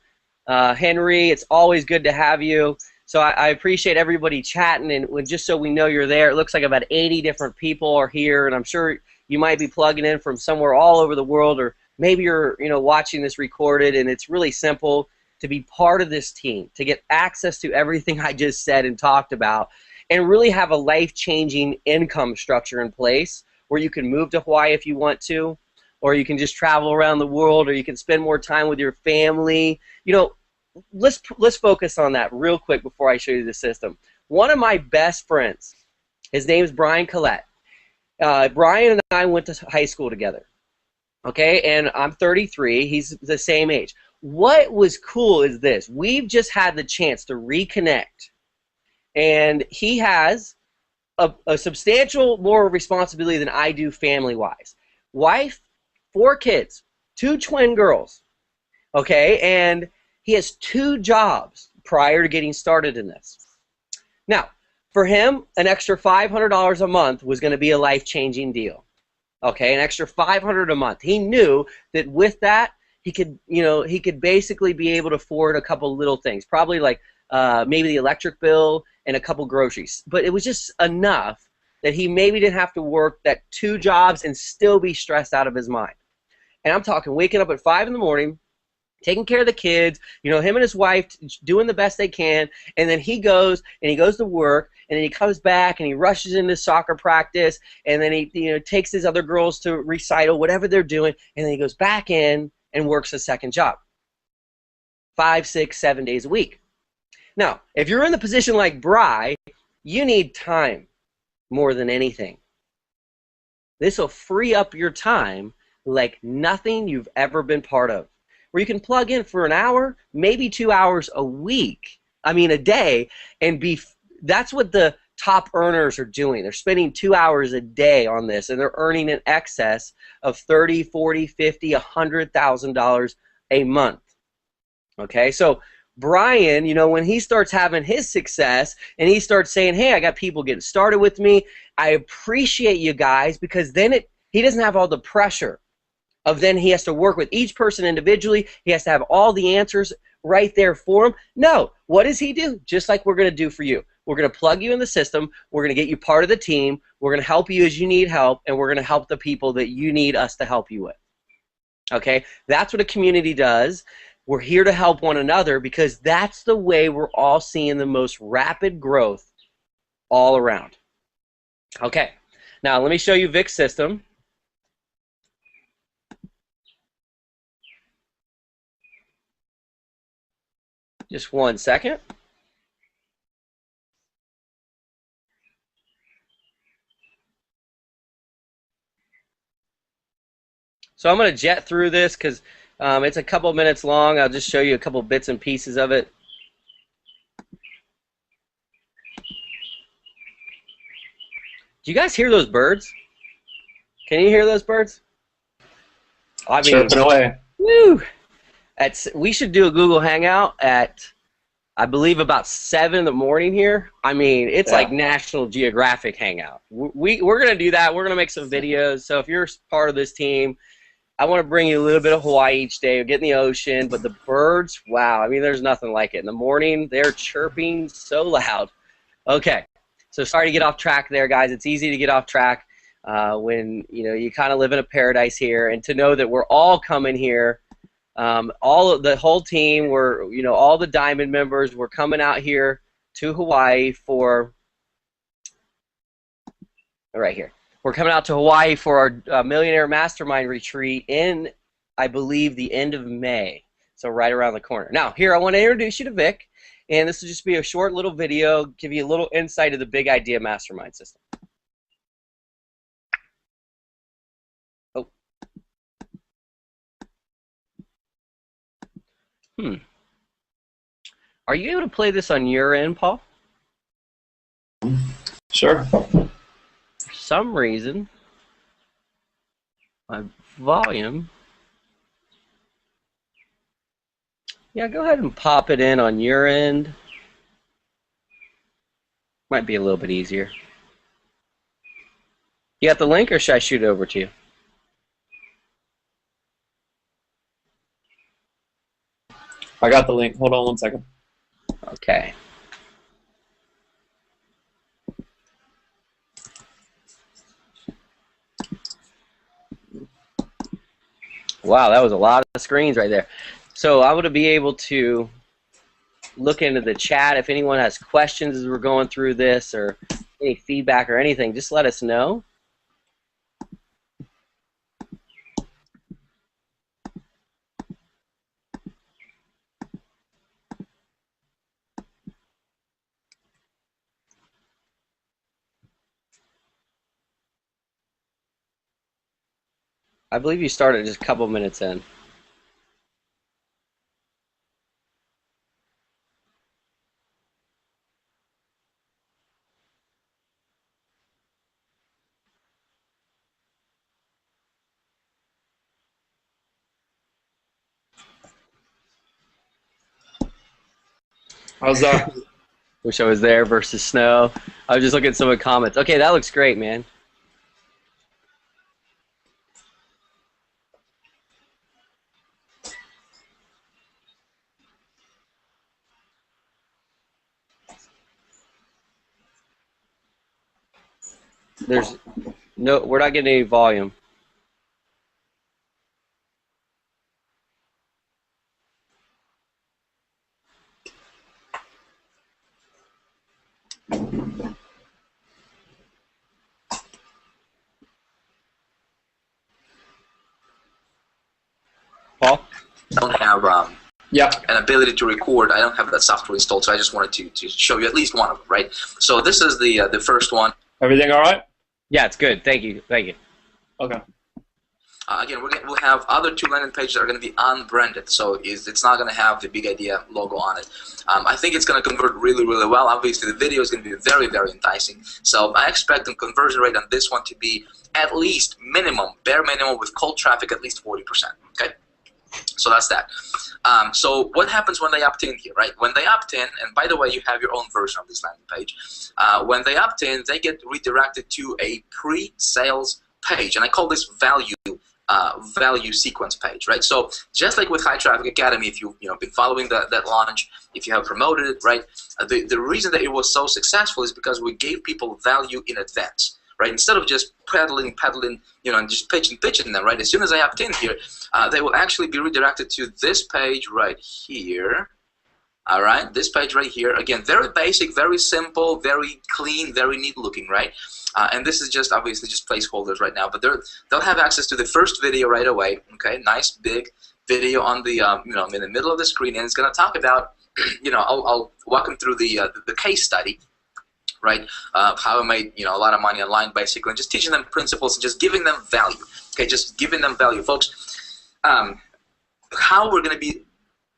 Henry, it's always good to have you. So I appreciate everybody chatting, and just so we know you're there, it looks like about 80 different people are here, and I'm sure you might be plugging in from somewhere all over the world, or maybe you're watching this recorded, and it's really simple to be part of this team, to get access to everything I just said and talked about, and really have a life-changing income structure in place where you can move to Hawaii if you want to, or you can just travel around the world, or you can spend more time with your family. Let's focus on that real quick before I show you the system. One of my best friends, his name is Brian Collette. Brian and I went to high school together. Okay, and I'm 33. He's the same age. What was cool is this. We've just had the chance to reconnect, and he has a substantial more responsibility than I do family-wise. Wife, 4 kids, 2 twin girls. Okay, and he has 2 jobs prior to getting started in this. Now, for him, an extra $500 a month was going to be a life-changing deal. Okay, an extra $500 a month. He knew that with that, he could basically be able to afford a couple little things, probably like maybe the electric bill and a couple groceries. But it was just enough that he maybe didn't have to work that 2 jobs and still be stressed out of his mind. And I'm talking waking up at 5 in the morning, taking care of the kids, him and his wife doing the best they can, and then he goes to work, and then he comes back and he rushes into soccer practice, and then he takes his other girls to recital, whatever they're doing, and then he goes back in and works a second job, 5, 6, 7 days a week. Now, if you're in the position like Bri, you need time more than anything. This will free up your time like nothing you've ever been part of, where you can plug in for an hour, maybe 2 hours a day, and that's what the top earners are doing. They're spending 2 hours a day on this, and they're earning in excess of $30, $40, $50, $100,000 a month. Okay, so Brian, when he starts having his success and he starts saying, hey, I got people getting started with me, I appreciate you guys, because then he doesn't have all the pressure of then he has to work with each person individually. He has to have all the answers right there for him. No, what does he do? Just like we're going to do for you. We're going to plug you in the system. We're going to get you part of the team. We're going to help you as you need help, and we're going to help the people that you need us to help you with. Okay? That's what a community does. We're here to help one another because that's the way we're all seeing the most rapid growth all around. Okay. Now, let me show you Vick's system. Just 1 second. So I'm going to jet through this because it's a couple minutes long. I'll just show you a couple bits and pieces of it. Do you guys hear those birds? Can you hear those birds? I mean, chirping away. Woo! We should do a Google Hangout at, I believe, about 7 in the morning here. I mean, it's like National Geographic Hangout. We're going to do that. We're going to make some videos. So if you're part of this team, I want to bring you a little bit of Hawaii each day. Get in the ocean. But the birds, wow. I mean, there's nothing like it. In the morning, they're chirping so loud. Okay. So sorry to get off track there, guys. It's easy to get off track when you kind of live in a paradise here. And to know that we're all coming here. The whole team, all the Diamond members, we're coming out here to Hawaii for, right here. We're coming out to Hawaii for our Millionaire Mastermind retreat in, I believe, the end of May. So right around the corner. Now, here, I want to introduce you to Vick, and this will just be a short little video, give you a little insight of the Big Idea Mastermind system. Are you able to play this on your end, Paul? Sure. For some reason, my volume... Yeah, go ahead and pop it in on your end. Might be a little bit easier. You got the link, or should I shoot it over to you? I got the link. Hold on 1 second. Okay. Wow, that was a lot of screens right there. So I would be able to look into the chat. If anyone has questions as we're going through this, or any feedback or anything, just let us know. I believe you started just a couple minutes in. How's that? Wish I was there versus snow. I was just looking at some of the comments. Okay, that looks great, man. There's no, we're not getting any volume. Paul? I don't have Yeah. an ability to record. I don't have that software installed, so I just wanted to show you at least one of them, right? So this is the first one. Everything all right? Yeah, it's good. Thank you. Thank you. Okay. Again, we'll have other two landing pages that are going to be unbranded, so it's not going to have the Big Idea logo on it. I think it's going to convert really, really well. Obviously, the video is going to be very, very enticing. So I expect the conversion rate on this one to be at least minimum, bare minimum, with cold traffic at least 40%. Okay, so that's that. So what happens when they opt in here, right? When they opt in, and by the way, you have your own version of this landing page. When they opt in, they get redirected to a pre-sales page, and I call this value sequence page, right? So just like with High Traffic Academy, if you've been following that launch, if you have promoted it, right? The reason that it was so successful is because we gave people value in advance, right? Instead of just peddling, and just pitching them, right? As soon as they opt in here, they will actually be redirected to this page right here. All right, this page right here. Again, very basic, very simple, very clean, very neat looking, right? And this is just obviously just placeholders right now, but they'll have access to the first video right away. Okay, nice big video on the in the middle of the screen, and it's going to talk about I'll walk them through the case study, right? How I made a lot of money online basically, and just teaching them principles and just giving them value. Okay, just giving them value, folks.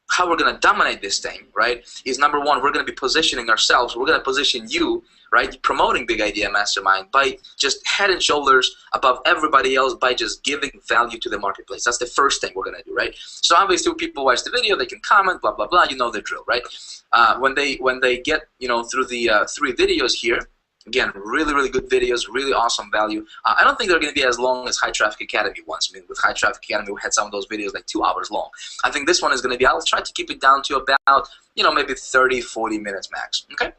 How we're going to dominate this thing, right, is number one, we're going to be positioning ourselves. We're going to position you, right, promoting Big Idea Mastermind by just head and shoulders above everybody else by just giving value to the marketplace. That's the first thing we're going to do, right? So obviously when people watch the video, they can comment, blah, blah, blah. You know the drill, right? When they get, through the 3 videos here, again, really, really good videos, really awesome value. I don't think they're going to be as long as High Traffic Academy once. I mean, with High Traffic Academy, we had some of those videos like 2 hours long. I think this one is going to be, I'll try to keep it down to about, maybe 30, 40 minutes max, okay?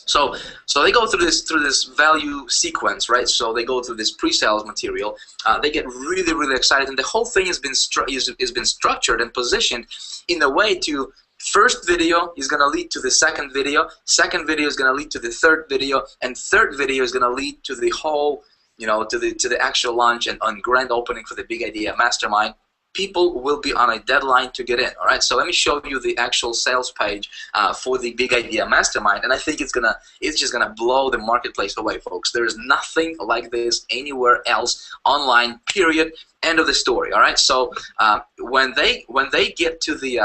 So they go through this value sequence, right? So they go through this pre-sales material. They get really, really excited, and the whole thing has been structured and positioned in a way to, first video is going to lead to the second video is going to lead to the third video, and third video is going to lead to the whole, to the actual launch and on grand opening for the Big Idea Mastermind. People will be on a deadline to get in, all right? So let me show you the actual sales page for the Big Idea Mastermind, and I think it's just gonna blow the marketplace away, folks. There is nothing like this anywhere else online, period, end of the story, all right? So when they get to the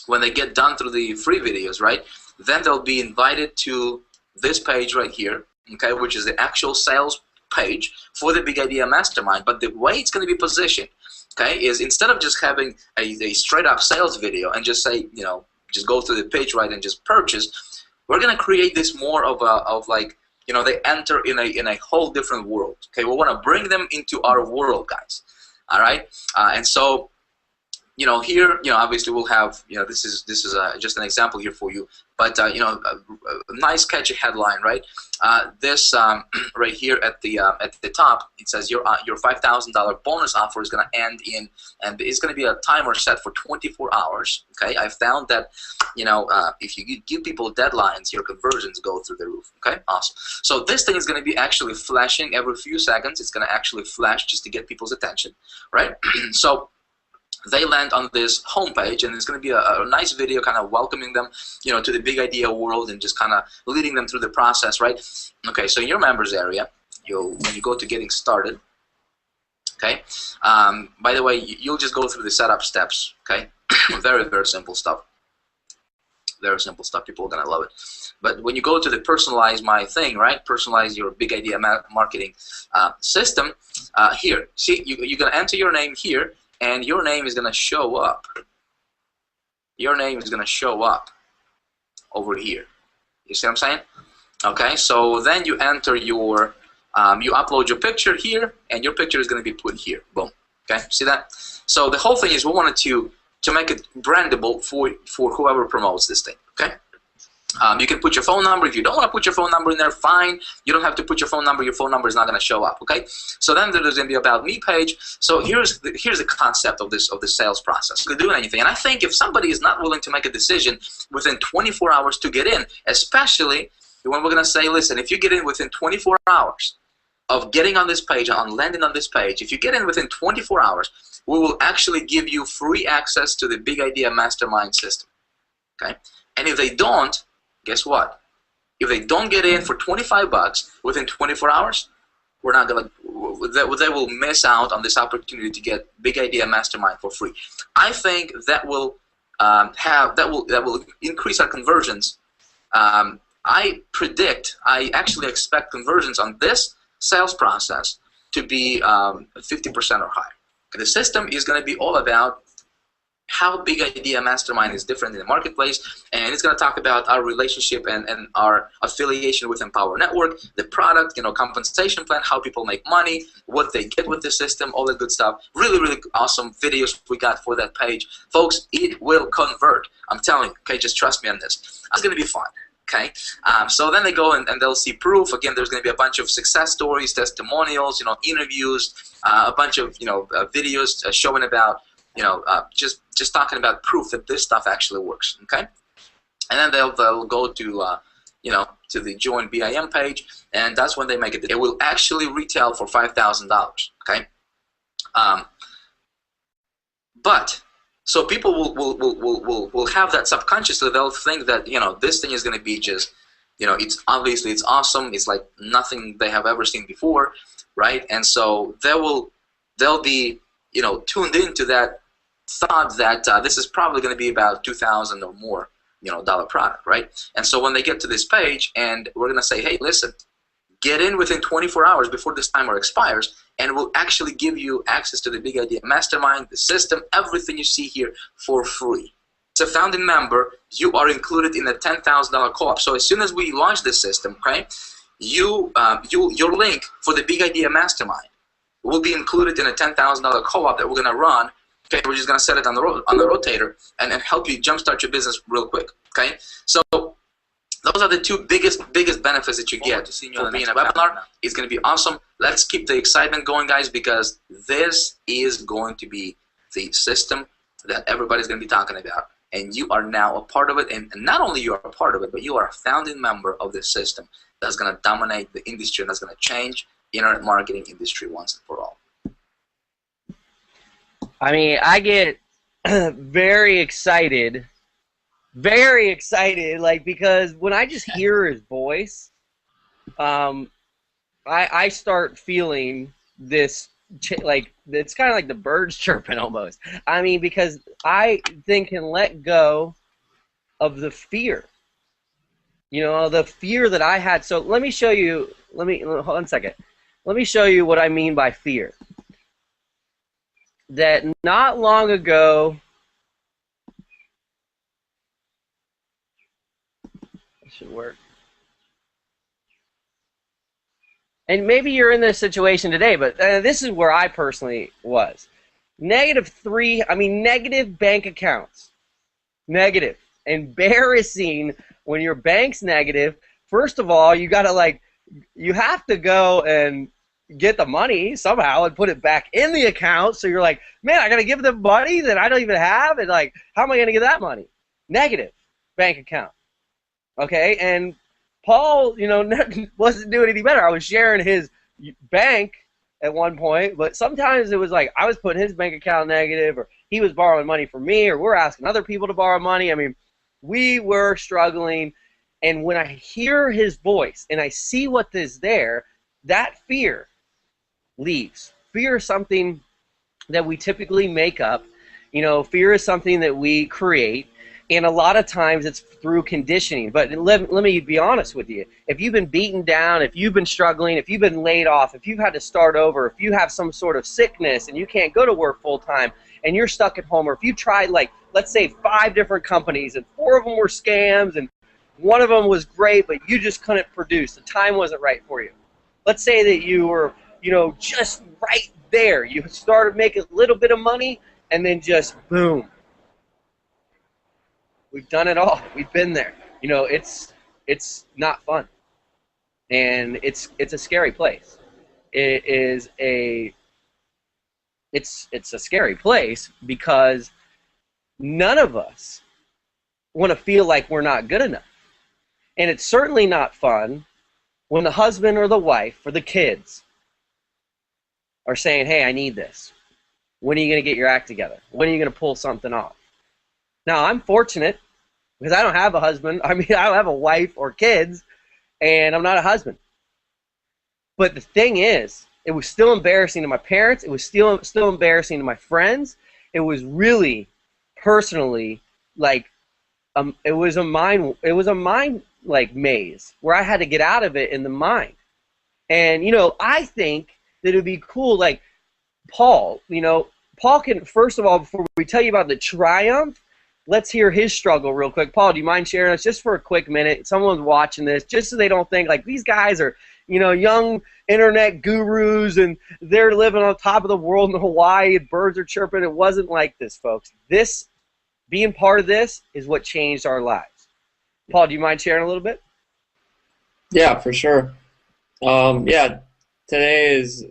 when they get done through the free videos, right, then they'll be invited to this page right here, okay, which is the actual sales page for the Big Idea Mastermind. But the way it's going to be positioned, okay, is instead of just having a straight up sales video and just say, just go through the page, right, and just purchase, we're going to create this more of like you know, they enter in a whole different world. Okay, we want to bring them into our world, guys. All right, and so, you know, here, you know, obviously we'll have, you know, this is just an example here for you, but you know, a nice catchy headline, right? This right here at the top, it says your $5,000 bonus offer is going to end in, and it's going to be a timer set for 24 hours. Okay, I found that, you know, if you give people deadlines, your conversions go through the roof. Okay, awesome. So this thing is going to be actually flashing every few seconds. It's going to actually flash just to get people's attention, right? So they land on this homepage, and it's going to be a nice video kind of welcoming them, you know, to the Big Idea world and just kind of leading them through the process, right? Okay, so in your members area, when you go to getting started, okay, by the way, you'll just go through the setup steps, okay? Very, very simple stuff. Very simple stuff. People are going to love it. But when you go to the personalize my thing, right? Personalize your Big Idea marketing system, here, see, you're going to enter your name here, and your name is going to show up. Your name is going to show up over here. You see what I'm saying? Okay, so then you enter your, you upload your picture here, and your picture is going to be put here. Boom. Okay, see that? So the whole thing is we wanted to make it brandable for whoever promotes this thing. Okay. You can put your phone number. If you don't want to put your phone number in there, fine. You don't have to put your phone number. Your phone number is not going to show up. Okay. So then there's going to be About Me page. So here's the concept of this sales process. You can do anything, and I think if somebody is not willing to make a decision within 24 hours to get in, especially when we're going to say, listen, if you get in within 24 hours of getting on this page, on landing on this page, if you get in within 24 hours, we will actually give you free access to the Big Idea Mastermind system. Okay. And if they don't, guess what? If they don't get in for 25 bucks within 24 hours, we're not gonna. They will miss out on this opportunity to get Big Idea Mastermind for free. I think that will that will increase our conversions. I actually expect conversions on this sales process to be 50% or higher. The system is going to be all about how Big Idea Mastermind is different in the marketplace, and it's going to talk about our relationship and our affiliation with Empower Network, the product, you know, compensation plan, how people make money, what they get with the system, all that good stuff. Really, really awesome videos we got for that page. Folks, it will convert. I'm telling you, okay, just trust me on this. It's going to be fun. Okay, so then they go and they'll see proof. Again, there's going to be a bunch of success stories, testimonials, you know, interviews, a bunch of, you know, videos showing about, you know, just talking about proof that this stuff actually works. Okay, and then they'll go to you know, to the Join BIM page, and that's when they make it. It will actually retail for $5,000. Okay, but so people will have that subconsciously. They'll think that, you know, this thing is going to be just, you know, it's awesome. It's like nothing they have ever seen before, right? And so they'll be, you know, tuned into that thought that this is probably going to be about $2,000 or more, you know, dollar product, right? And so when they get to this page, and we're going to say, hey, listen, get in within 24 hours before this timer expires, and we'll actually give you access to the Big Idea Mastermind, the system, everything you see here for free. As a founding member, you are included in a $10,000 co-op. So as soon as we launch this system, okay, your link for the Big Idea Mastermind will be included in a $10,000 co-op that we're going to run. Okay, we're just going to set it on the rotator and help you jumpstart your business real quick. Okay, so those are the two biggest benefits that you get for being a webinar. It's going to be awesome. Let's keep the excitement going, guys, because this is going to be the system that everybody's going to be talking about. And you are now a part of it. And not only you are a part of it, but you are a founding member of this system that's going to dominate the industry and that's going to change the internet marketing industry once and for all. I mean, I get very excited, like, because when I just hear his voice, I start feeling this, like, it's kind of like the birds chirping almost. I mean, because I then can let go of the fear, you know, the fear that I had. So let me show you, hold on a second. Let me show you what I mean by fear. That not long ago, it should work. And maybe you're in this situation today, but this is where I personally was. Negative bank accounts. Negative. Embarrassing when your bank's negative. First of all, you have to go and get the money somehow and put it back in the account. So you're like, man, I got to give them money that I don't even have. And like, how am I going to get that money? Negative bank account. Okay. And Paul, wasn't doing any better. I was sharing his bank at one point, but sometimes it was like I was putting his bank account negative, or he was borrowing money from me, or we're asking other people to borrow money. I mean, we were struggling. And when I hear his voice and I see what is there, that fear leaves. Fear is something that we typically make up. Fear is something that we create. And a lot of times it's through conditioning. But let me be honest with you. If you've been beaten down, if you've been struggling, if you've been laid off, if you've had to start over, if you have some sort of sickness and you can't go to work full time and you're stuck at home, or if you tried, like, let's say 5 different companies and 4 of them were scams and one of them was great, but you just couldn't produce. The time wasn't right for you. Let's say that you were, just right there. You started making a little bit of money and then just boom. We've done it all. We've been there. It's not fun, and it's a scary place. It's a scary place because none of us want to feel like we're not good enough, and it's certainly not fun when the husband or the wife or the kids are saying, "Hey, I need this. When are you going to get your act together? When are you going to pull something off?" Now, I'm fortunate because I don't have a husband. I don't have a wife or kids, and I'm not a husband. But the thing is, it was still embarrassing to my parents. It was still embarrassing to my friends. It was really, personally, like, it was a mind like maze where I had to get out of it in the mind. And I think that it would be cool, like Paul. Paul can, first of all, before we tell you about the triumph, let's hear his struggle real quick. Paul, do you mind sharing us just for a quick minute? Someone's watching this, just so they don't think like these guys are, young internet gurus and they're living on top of the world in Hawaii and birds are chirping. It wasn't like this, folks. Being part of this is what changed our lives. Paul, do you mind sharing a little bit? Yeah, for sure. Yeah, today is,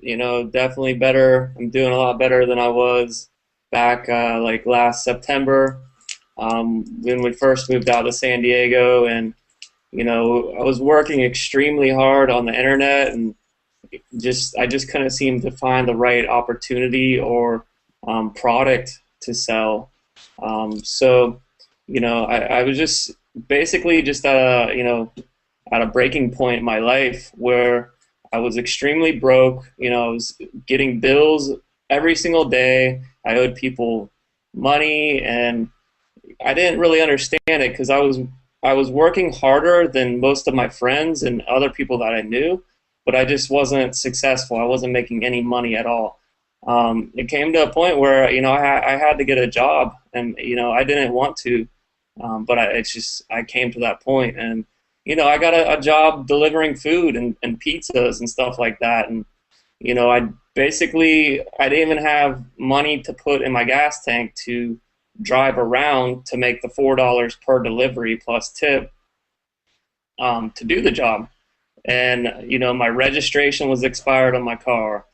definitely better. I'm doing a lot better than I was back like last September. When we first moved out to San Diego, and I was working extremely hard on the internet, and I just couldn't seem to find the right opportunity or product to sell. So I was just basically just at a breaking point in my life where I was extremely broke. I was getting bills every single day. I owed people money, and I didn't really understand it because I was working harder than most of my friends and other people that I knew, but I just wasn't successful. I wasn't making any money at all. It came to a point where I had to get a job, and I didn't want to, but I came to that point, and I got a job delivering food and pizzas and stuff like that, and I didn't even have money to put in my gas tank to drive around to make the $4 per delivery plus tip to do the job. And my registration was expired on my car,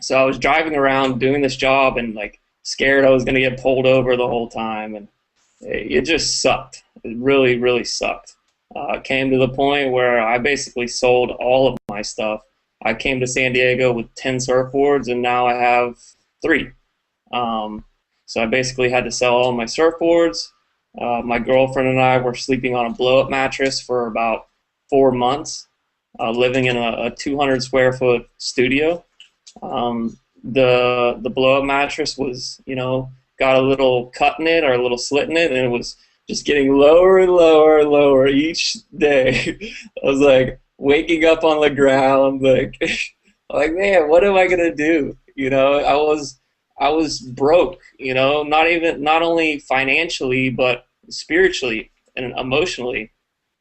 so I was driving around doing this job and like scared I was going to get pulled over the whole time, and it just sucked. It really, really sucked. It came to the point where I basically sold all of my stuff. I came to San Diego with 10 surfboards, and now I have 3. So I basically had to sell all my surfboards. My girlfriend and I were sleeping on a blow-up mattress for about 4 months, living in a 200 square foot studio. The blow-up mattress was, got a little cut in it or a little slit in it, and it was just getting lower and lower and lower each day. I was like waking up on the ground, like man, what am I gonna do? I was broke, not only financially, but spiritually and emotionally.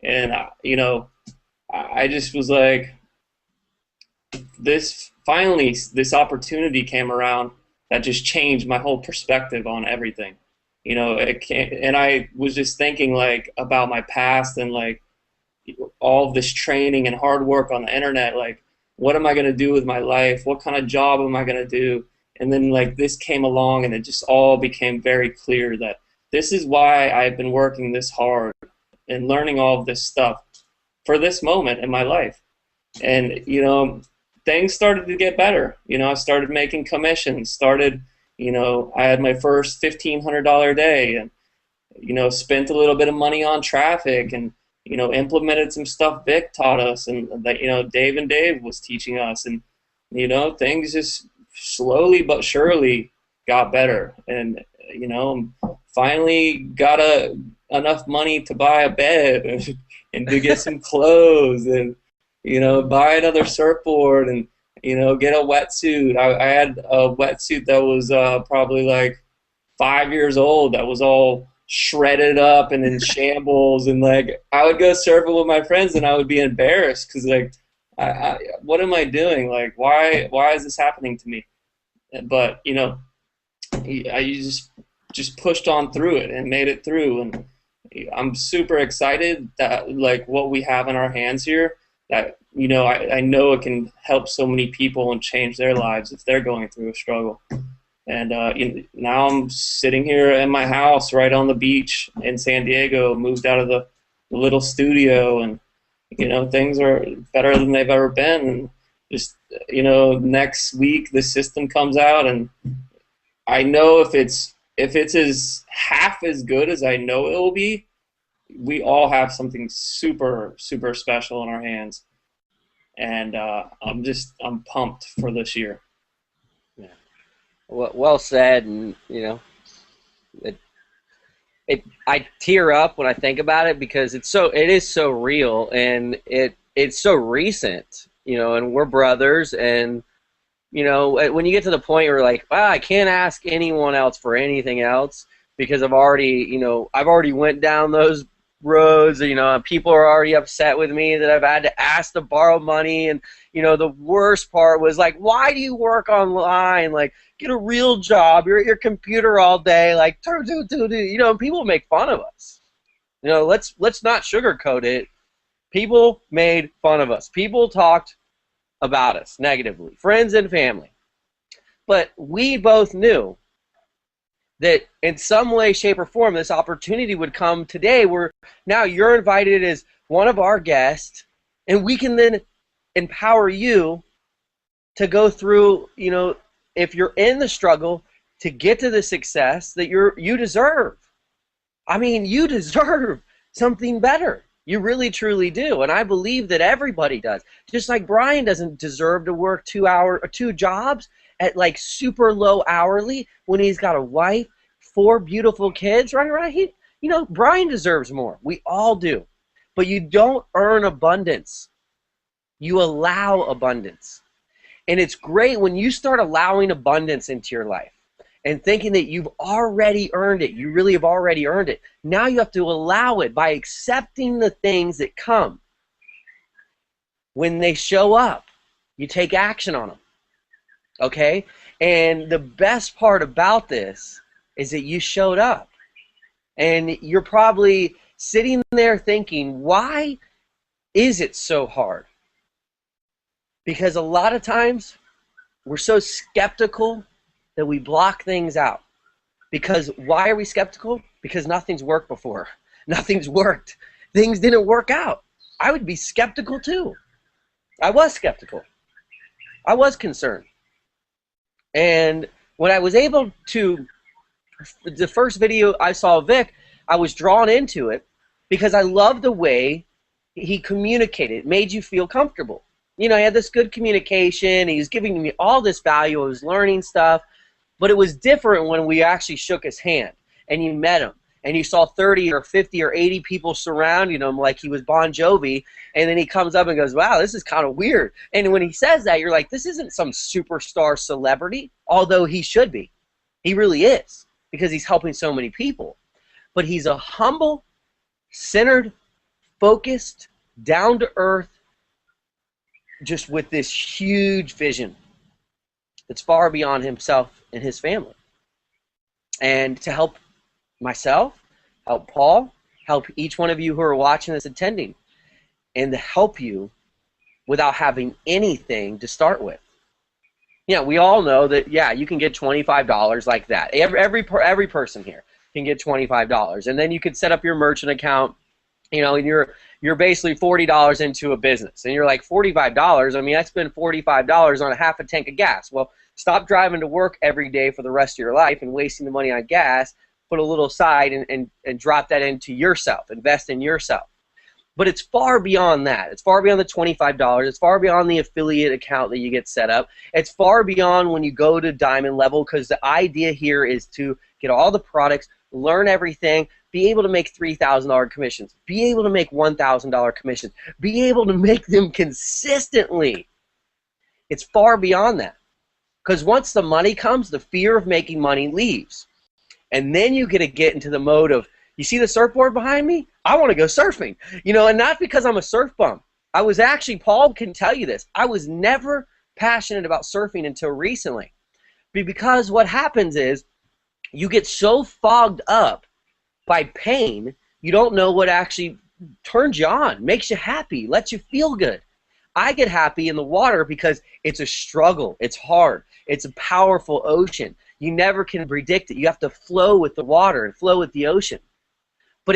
And, I just was like, this opportunity came around that just changed my whole perspective on everything. You know, and I was just thinking like about my past and like all of this training and hard work on the internet. Like, what am I going to do with my life? What kind of job am I going to do? And then like this came along, and it just all became very clear that this is why I've been working this hard and learning all of this stuff for this moment in my life. And, you know, things started to get better. You know, I started making commissions, you know, I had my first $1,500 day, and, you know, spent a little bit of money on traffic, and, you know, implemented some stuff Vick taught us, and that, you know, Dave was teaching us, and, you know, things just slowly but surely got better. And, you know, finally got enough money to buy a bed and to get some clothes, and, you know, buy another surfboard, and, you know, get a wetsuit. I had a wetsuit that was probably like 5 years old that was all shredded up and in shambles, and like I would go surfing with my friends and I would be embarrassed because like what am I doing? Like why is this happening to me? But you know, I just pushed on through it and made it through, and I'm super excited that like what we have in our hands here, that you know I know it can help so many people and change their lives if they're going through a struggle. And now I'm sitting here in my house right on the beach in San Diego, moved out of the little studio, and you know things are better than they've ever been. And just you know, next week the system comes out, and I know if it's as half as good as I know it will be, we all have something super special in our hands. And I'm pumped for this year. Yeah. Well said, and you know, I tear up when I think about it because it is so real, and it's so recent, you know, and we're brothers, and you know, when you get to the point where like, I can't ask anyone else for anything else because I've already went down those roads, you know, people are already upset with me that I've had to ask to borrow money, and you know, the worst part was like, why do you work online? Like, get a real job. You're at your computer all day, like, you know, people make fun of us. You know, let's not sugarcoat it. People made fun of us. People talked about us negatively, friends and family. But we both knew that in some way, shape, or form, this opportunity would come today where now you're invited as one of our guests, and we can then empower you to go through, you know, if you're in the struggle, to get to the success that you deserve. I mean, you deserve something better. You really, truly do. And I believe that everybody does. Just like Brian doesn't deserve to work 2 jobs at like super low hourly when he's got a wife, 4 beautiful kids, right? You know, Brian deserves more. We all do. But you don't earn abundance. You allow abundance. And it's great when you start allowing abundance into your life and thinking that you've already earned it. You really have already earned it. Now you have to allow it by accepting the things that come. When they show up, you take action on them. Okay? And the best part about this is that you showed up. And you're probably sitting there thinking, why is it so hard? Because a lot of times we're so skeptical that we block things out. Because why are we skeptical? Because nothing's worked before. Nothing's worked. Things didn't work out. I would be skeptical too. I was skeptical. I was concerned. And when I was able to, the first video I saw of Vick, I was drawn into it because I loved the way he communicated. It made you feel comfortable. You know, he had this good communication. He was giving me all this value. I was learning stuff. But it was different when we actually shook his hand and you met him. And you saw 30 or 50 or 80 people surrounding him like he was Bon Jovi. And then he comes up and goes, wow, this is kind of weird. And when he says that, you're like, this isn't some superstar celebrity, although he should be. He really is because he's helping so many people. But he's a humble, centered, focused, down-to-earth, just with this huge vision that's far beyond himself and his family. And to help myself, help Paul, help each one of you who are watching this, attending, and to help you without having anything to start with. Yeah, we all know that, yeah, you can get $25 like that. Every person here can get $25. And then you could set up your merchant account, you know, and you're basically $40 into a business. And you're like, $45? I mean, I spend $45 on a half a tank of gas. Well, stop driving to work every day for the rest of your life and wasting the money on gas. Put a little aside and drop that into yourself. Invest in yourself. But it's far beyond that. It's far beyond the $25. It's far beyond the affiliate account that you get set up. It's far beyond when you go to diamond level, because the idea here is to get all the products, learn everything, be able to make $3,000 commissions, be able to make $1,000 commissions, be able to make them consistently. It's far beyond that. Because once the money comes, the fear of making money leaves. And then you get to get into the mode of, you see the surfboard behind me? I want to go surfing. You know, and not because I'm a surf bum. I was actually, Paul can tell you this, I was never passionate about surfing until recently. Because what happens is you get so fogged up by pain, you don't know what actually turns you on, makes you happy, lets you feel good. I get happy in the water because it's a struggle. It's hard. It's a powerful ocean. You never can predict it. You have to flow with the water and flow with the ocean. But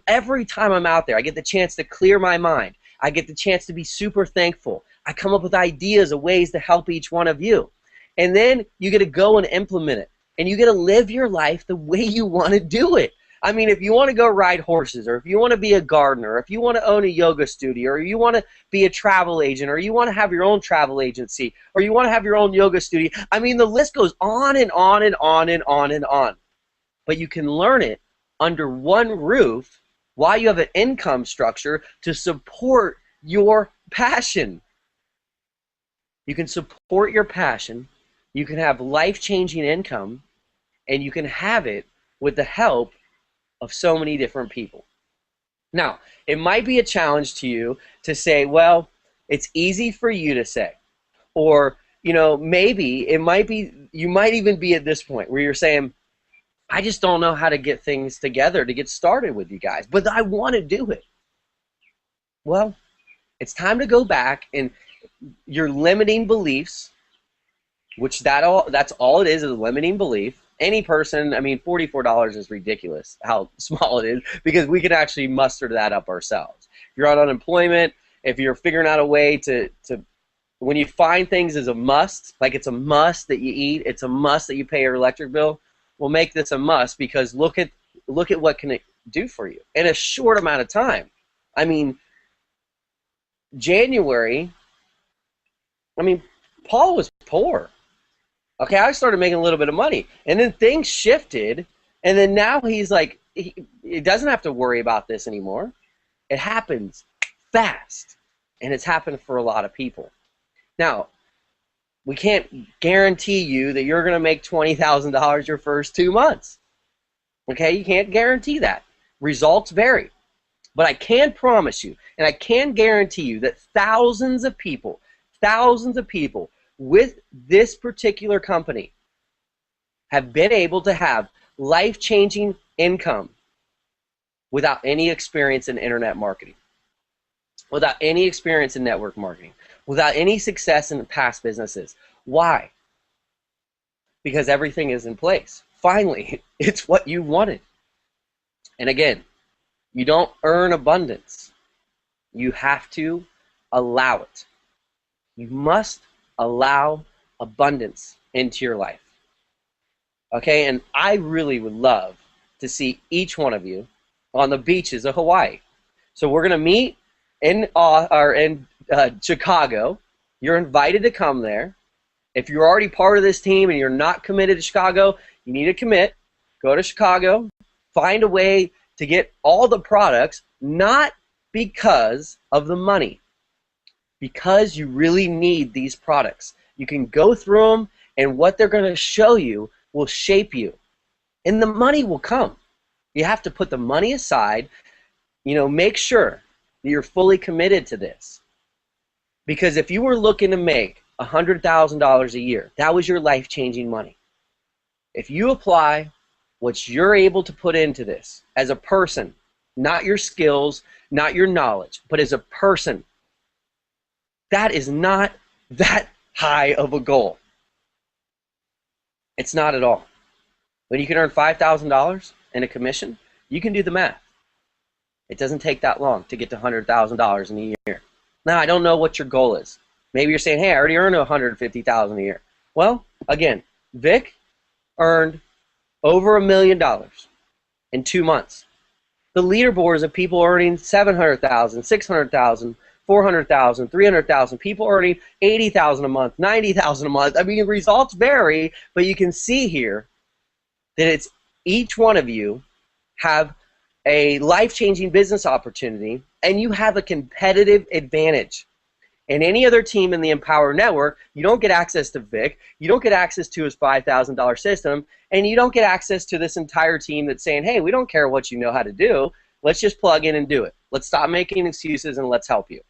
every time I'm out there, I get the chance to clear my mind. I get the chance to be super thankful. I come up with ideas of ways to help each one of you. And then you get to go and implement it. And you get to live your life the way you want to do it. I mean, if you want to go ride horses, or if you want to be a gardener, or if you want to own a yoga studio, or you want to be a travel agent, or you want to have your own travel agency, or you want to have your own yoga studio, I mean, the list goes on and on and on and on and on. But you can learn it under one roof while you have an income structure to support your passion. You can support your passion, you can have life-changing income, and you can have it with the help of so many different people. Now, it might be a challenge to you to say, well, it's easy for you to say. Or, you know, maybe it might be, you might even be at this point where you're saying, I just don't know how to get things together to get started with you guys, but I want to do it. Well, it's time to go back and your limiting beliefs, which that's all it is a limiting belief. Any person, I mean, $44 is ridiculous how small it is, because we can actually muster that up ourselves. If you're on unemployment, if you're figuring out a way to when you find things as a must, like it's a must that you eat, it's a must that you pay your electric bill, well, make this a must, because look at what can it do for you in a short amount of time. I mean, January, I mean, Paul was poor. Okay, I started making a little bit of money, and then things shifted, and then now he's like, he doesn't have to worry about this anymore. It happens fast, and it's happened for a lot of people. Now, we can't guarantee you that you're going to make $20,000 your first 2 months. Okay, you can't guarantee that. Results vary. But I can promise you, and I can guarantee you that thousands of people with this particular company have been able to have life-changing income without any experience in internet marketing, without any experience in network marketing, without any success in past businesses. Why? Because everything is in place. Finally, it's what you wanted. And again, you don't earn abundance. You have to allow it. You must allow abundance into your life. Okay, and I really would love to see each one of you on the beaches of Hawaii. So we're going to meet in Chicago. You're invited to come there. If you're already part of this team and you're not committed to Chicago, you need to commit. Go to Chicago. Find a way to get all the products, not because of the money, because you really need these products. You can go through them, and what they're going to show you will shape you. And the money will come. You have to put the money aside. You know, make sure that you're fully committed to this. Because if you were looking to make $100,000 a year, that was your life-changing money. If you apply what you're able to put into this as a person, not your skills, not your knowledge, but as a person, that is not that high of a goal. It's not at all. When you can earn $5,000 in a commission, you can do the math. It doesn't take that long to get to $100,000 in a year. Now, I don't know what your goal is. Maybe you're saying, hey, I already earned $150,000 a year. Well, again, Vic earned over $1 million in 2 months. The leaderboards of people earning $700,000, $600,000, $400,000, $300,000, people earning $80,000 a month, $90,000 a month. I mean, results vary, but you can see here that it's each one of you have a life-changing business opportunity, and you have a competitive advantage. And any other team in the Empower Network, you don't get access to Vic, you don't get access to his $5,000 system, and you don't get access to this entire team that's saying, hey, we don't care what you know how to do, let's just plug in and do it. Let's stop making excuses and let's help you.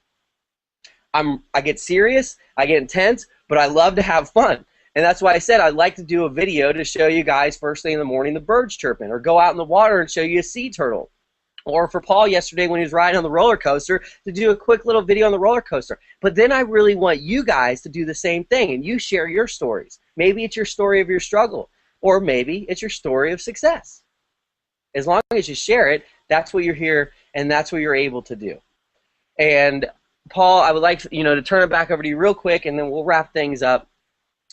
I get serious, I get intense, but I love to have fun. And that's why I said I'd like to do a video to show you guys first thing in the morning the birds chirping, or go out in the water and show you a sea turtle. Or for Paul yesterday when he was riding on the roller coaster, to do a quick little video on the roller coaster. But then I really want you guys to do the same thing, and you share your stories. Maybe it's your story of your struggle, or maybe it's your story of success. As long as you share it, that's what you're here, and that's what you're able to do. And Paul, I would like to turn it back over to you real quick, and then we'll wrap things up.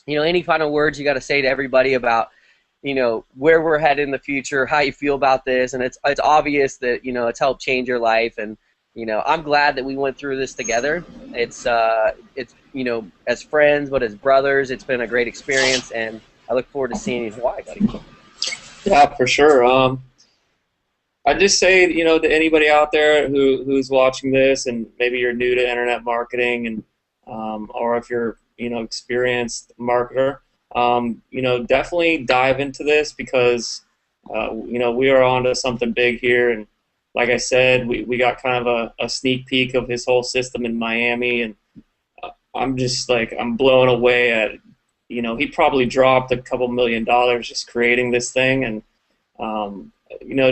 Any final words you got to say to everybody about where we're headed in the future, how you feel about this? And it's obvious that it's helped change your life, and I'm glad that we went through this together. It's as friends, but as brothers, it's been a great experience, and I look forward to seeing you in Hawaii, buddy. Yeah, for sure. I'd just say, to anybody out there who's watching this, and maybe you're new to internet marketing, and or if you're experienced marketer, definitely dive into this, because we are onto something big here. And like I said, we got kind of a sneak peek of his whole system in Miami, and I'm blown away at he probably dropped a couple $1 million just creating this thing, and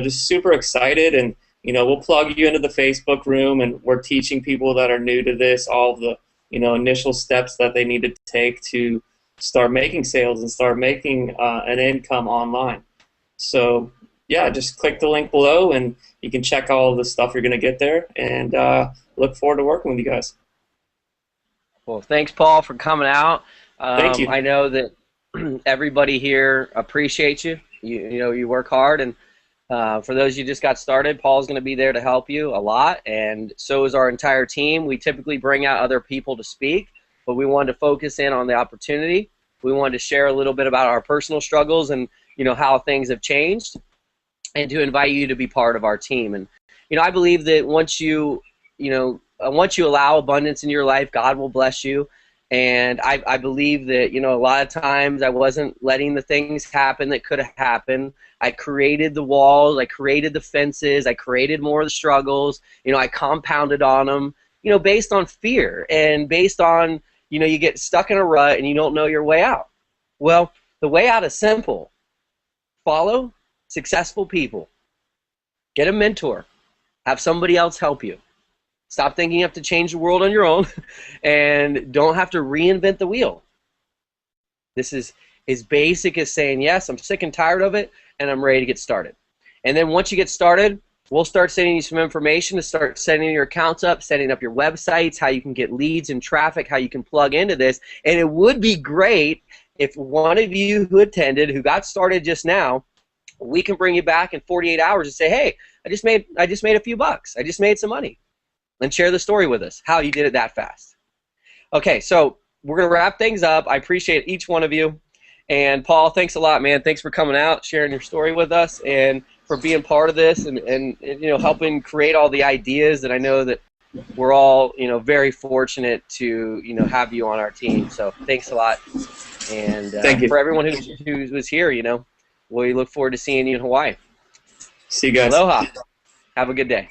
just super excited. And we'll plug you into the Facebook room, and we're teaching people that are new to this all of the initial steps that they need to take to start making sales and start making an income online. So yeah, just click the link below, and you can check all of the stuff you're going to get there, and look forward to working with you guys. Well, thanks, Paul, for coming out. Thank you. I know that everybody here appreciates you. You work hard, and for those you just got started, Paul's going to be there to help you a lot, and so is our entire team. We typically bring out other people to speak, but we wanted to focus in on the opportunity. We wanted to share a little bit about our personal struggles and how things have changed, and to invite you to be part of our team. And I believe that once you allow abundance in your life, God will bless you. And I believe that a lot of times I wasn't letting the things happen that could have happened. I created the walls, I created the fences, I created more of the struggles. I compounded on them, based on fear, and based on you get stuck in a rut and you don't know your way out. Well, the way out is simple. Follow successful people. Get a mentor. Have somebody else help you. Stop thinking you have to change the world on your own, and don't have to reinvent the wheel. This is as basic as saying, yes, I'm sick and tired of it, and I'm ready to get started. And then once you get started, we'll start sending you some information to start setting your accounts up, setting up your websites, how you can get leads and traffic, how you can plug into this. And it would be great if one of you who attended, who got started just now, we can bring you back in 48 hours and say, hey, I just made a few bucks. I just made some money. And share the story with us, how you did it that fast. Okay, so we're going to wrap things up. I appreciate each one of you. And Paul, thanks a lot, man. Thanks for coming out, sharing your story with us, and for being part of this, and helping create all the ideas that I know that we're all very fortunate to have you on our team. So thanks a lot. And thank you. For everyone who was here, we look forward to seeing you in Hawaii. See you guys. Aloha. Have a good day.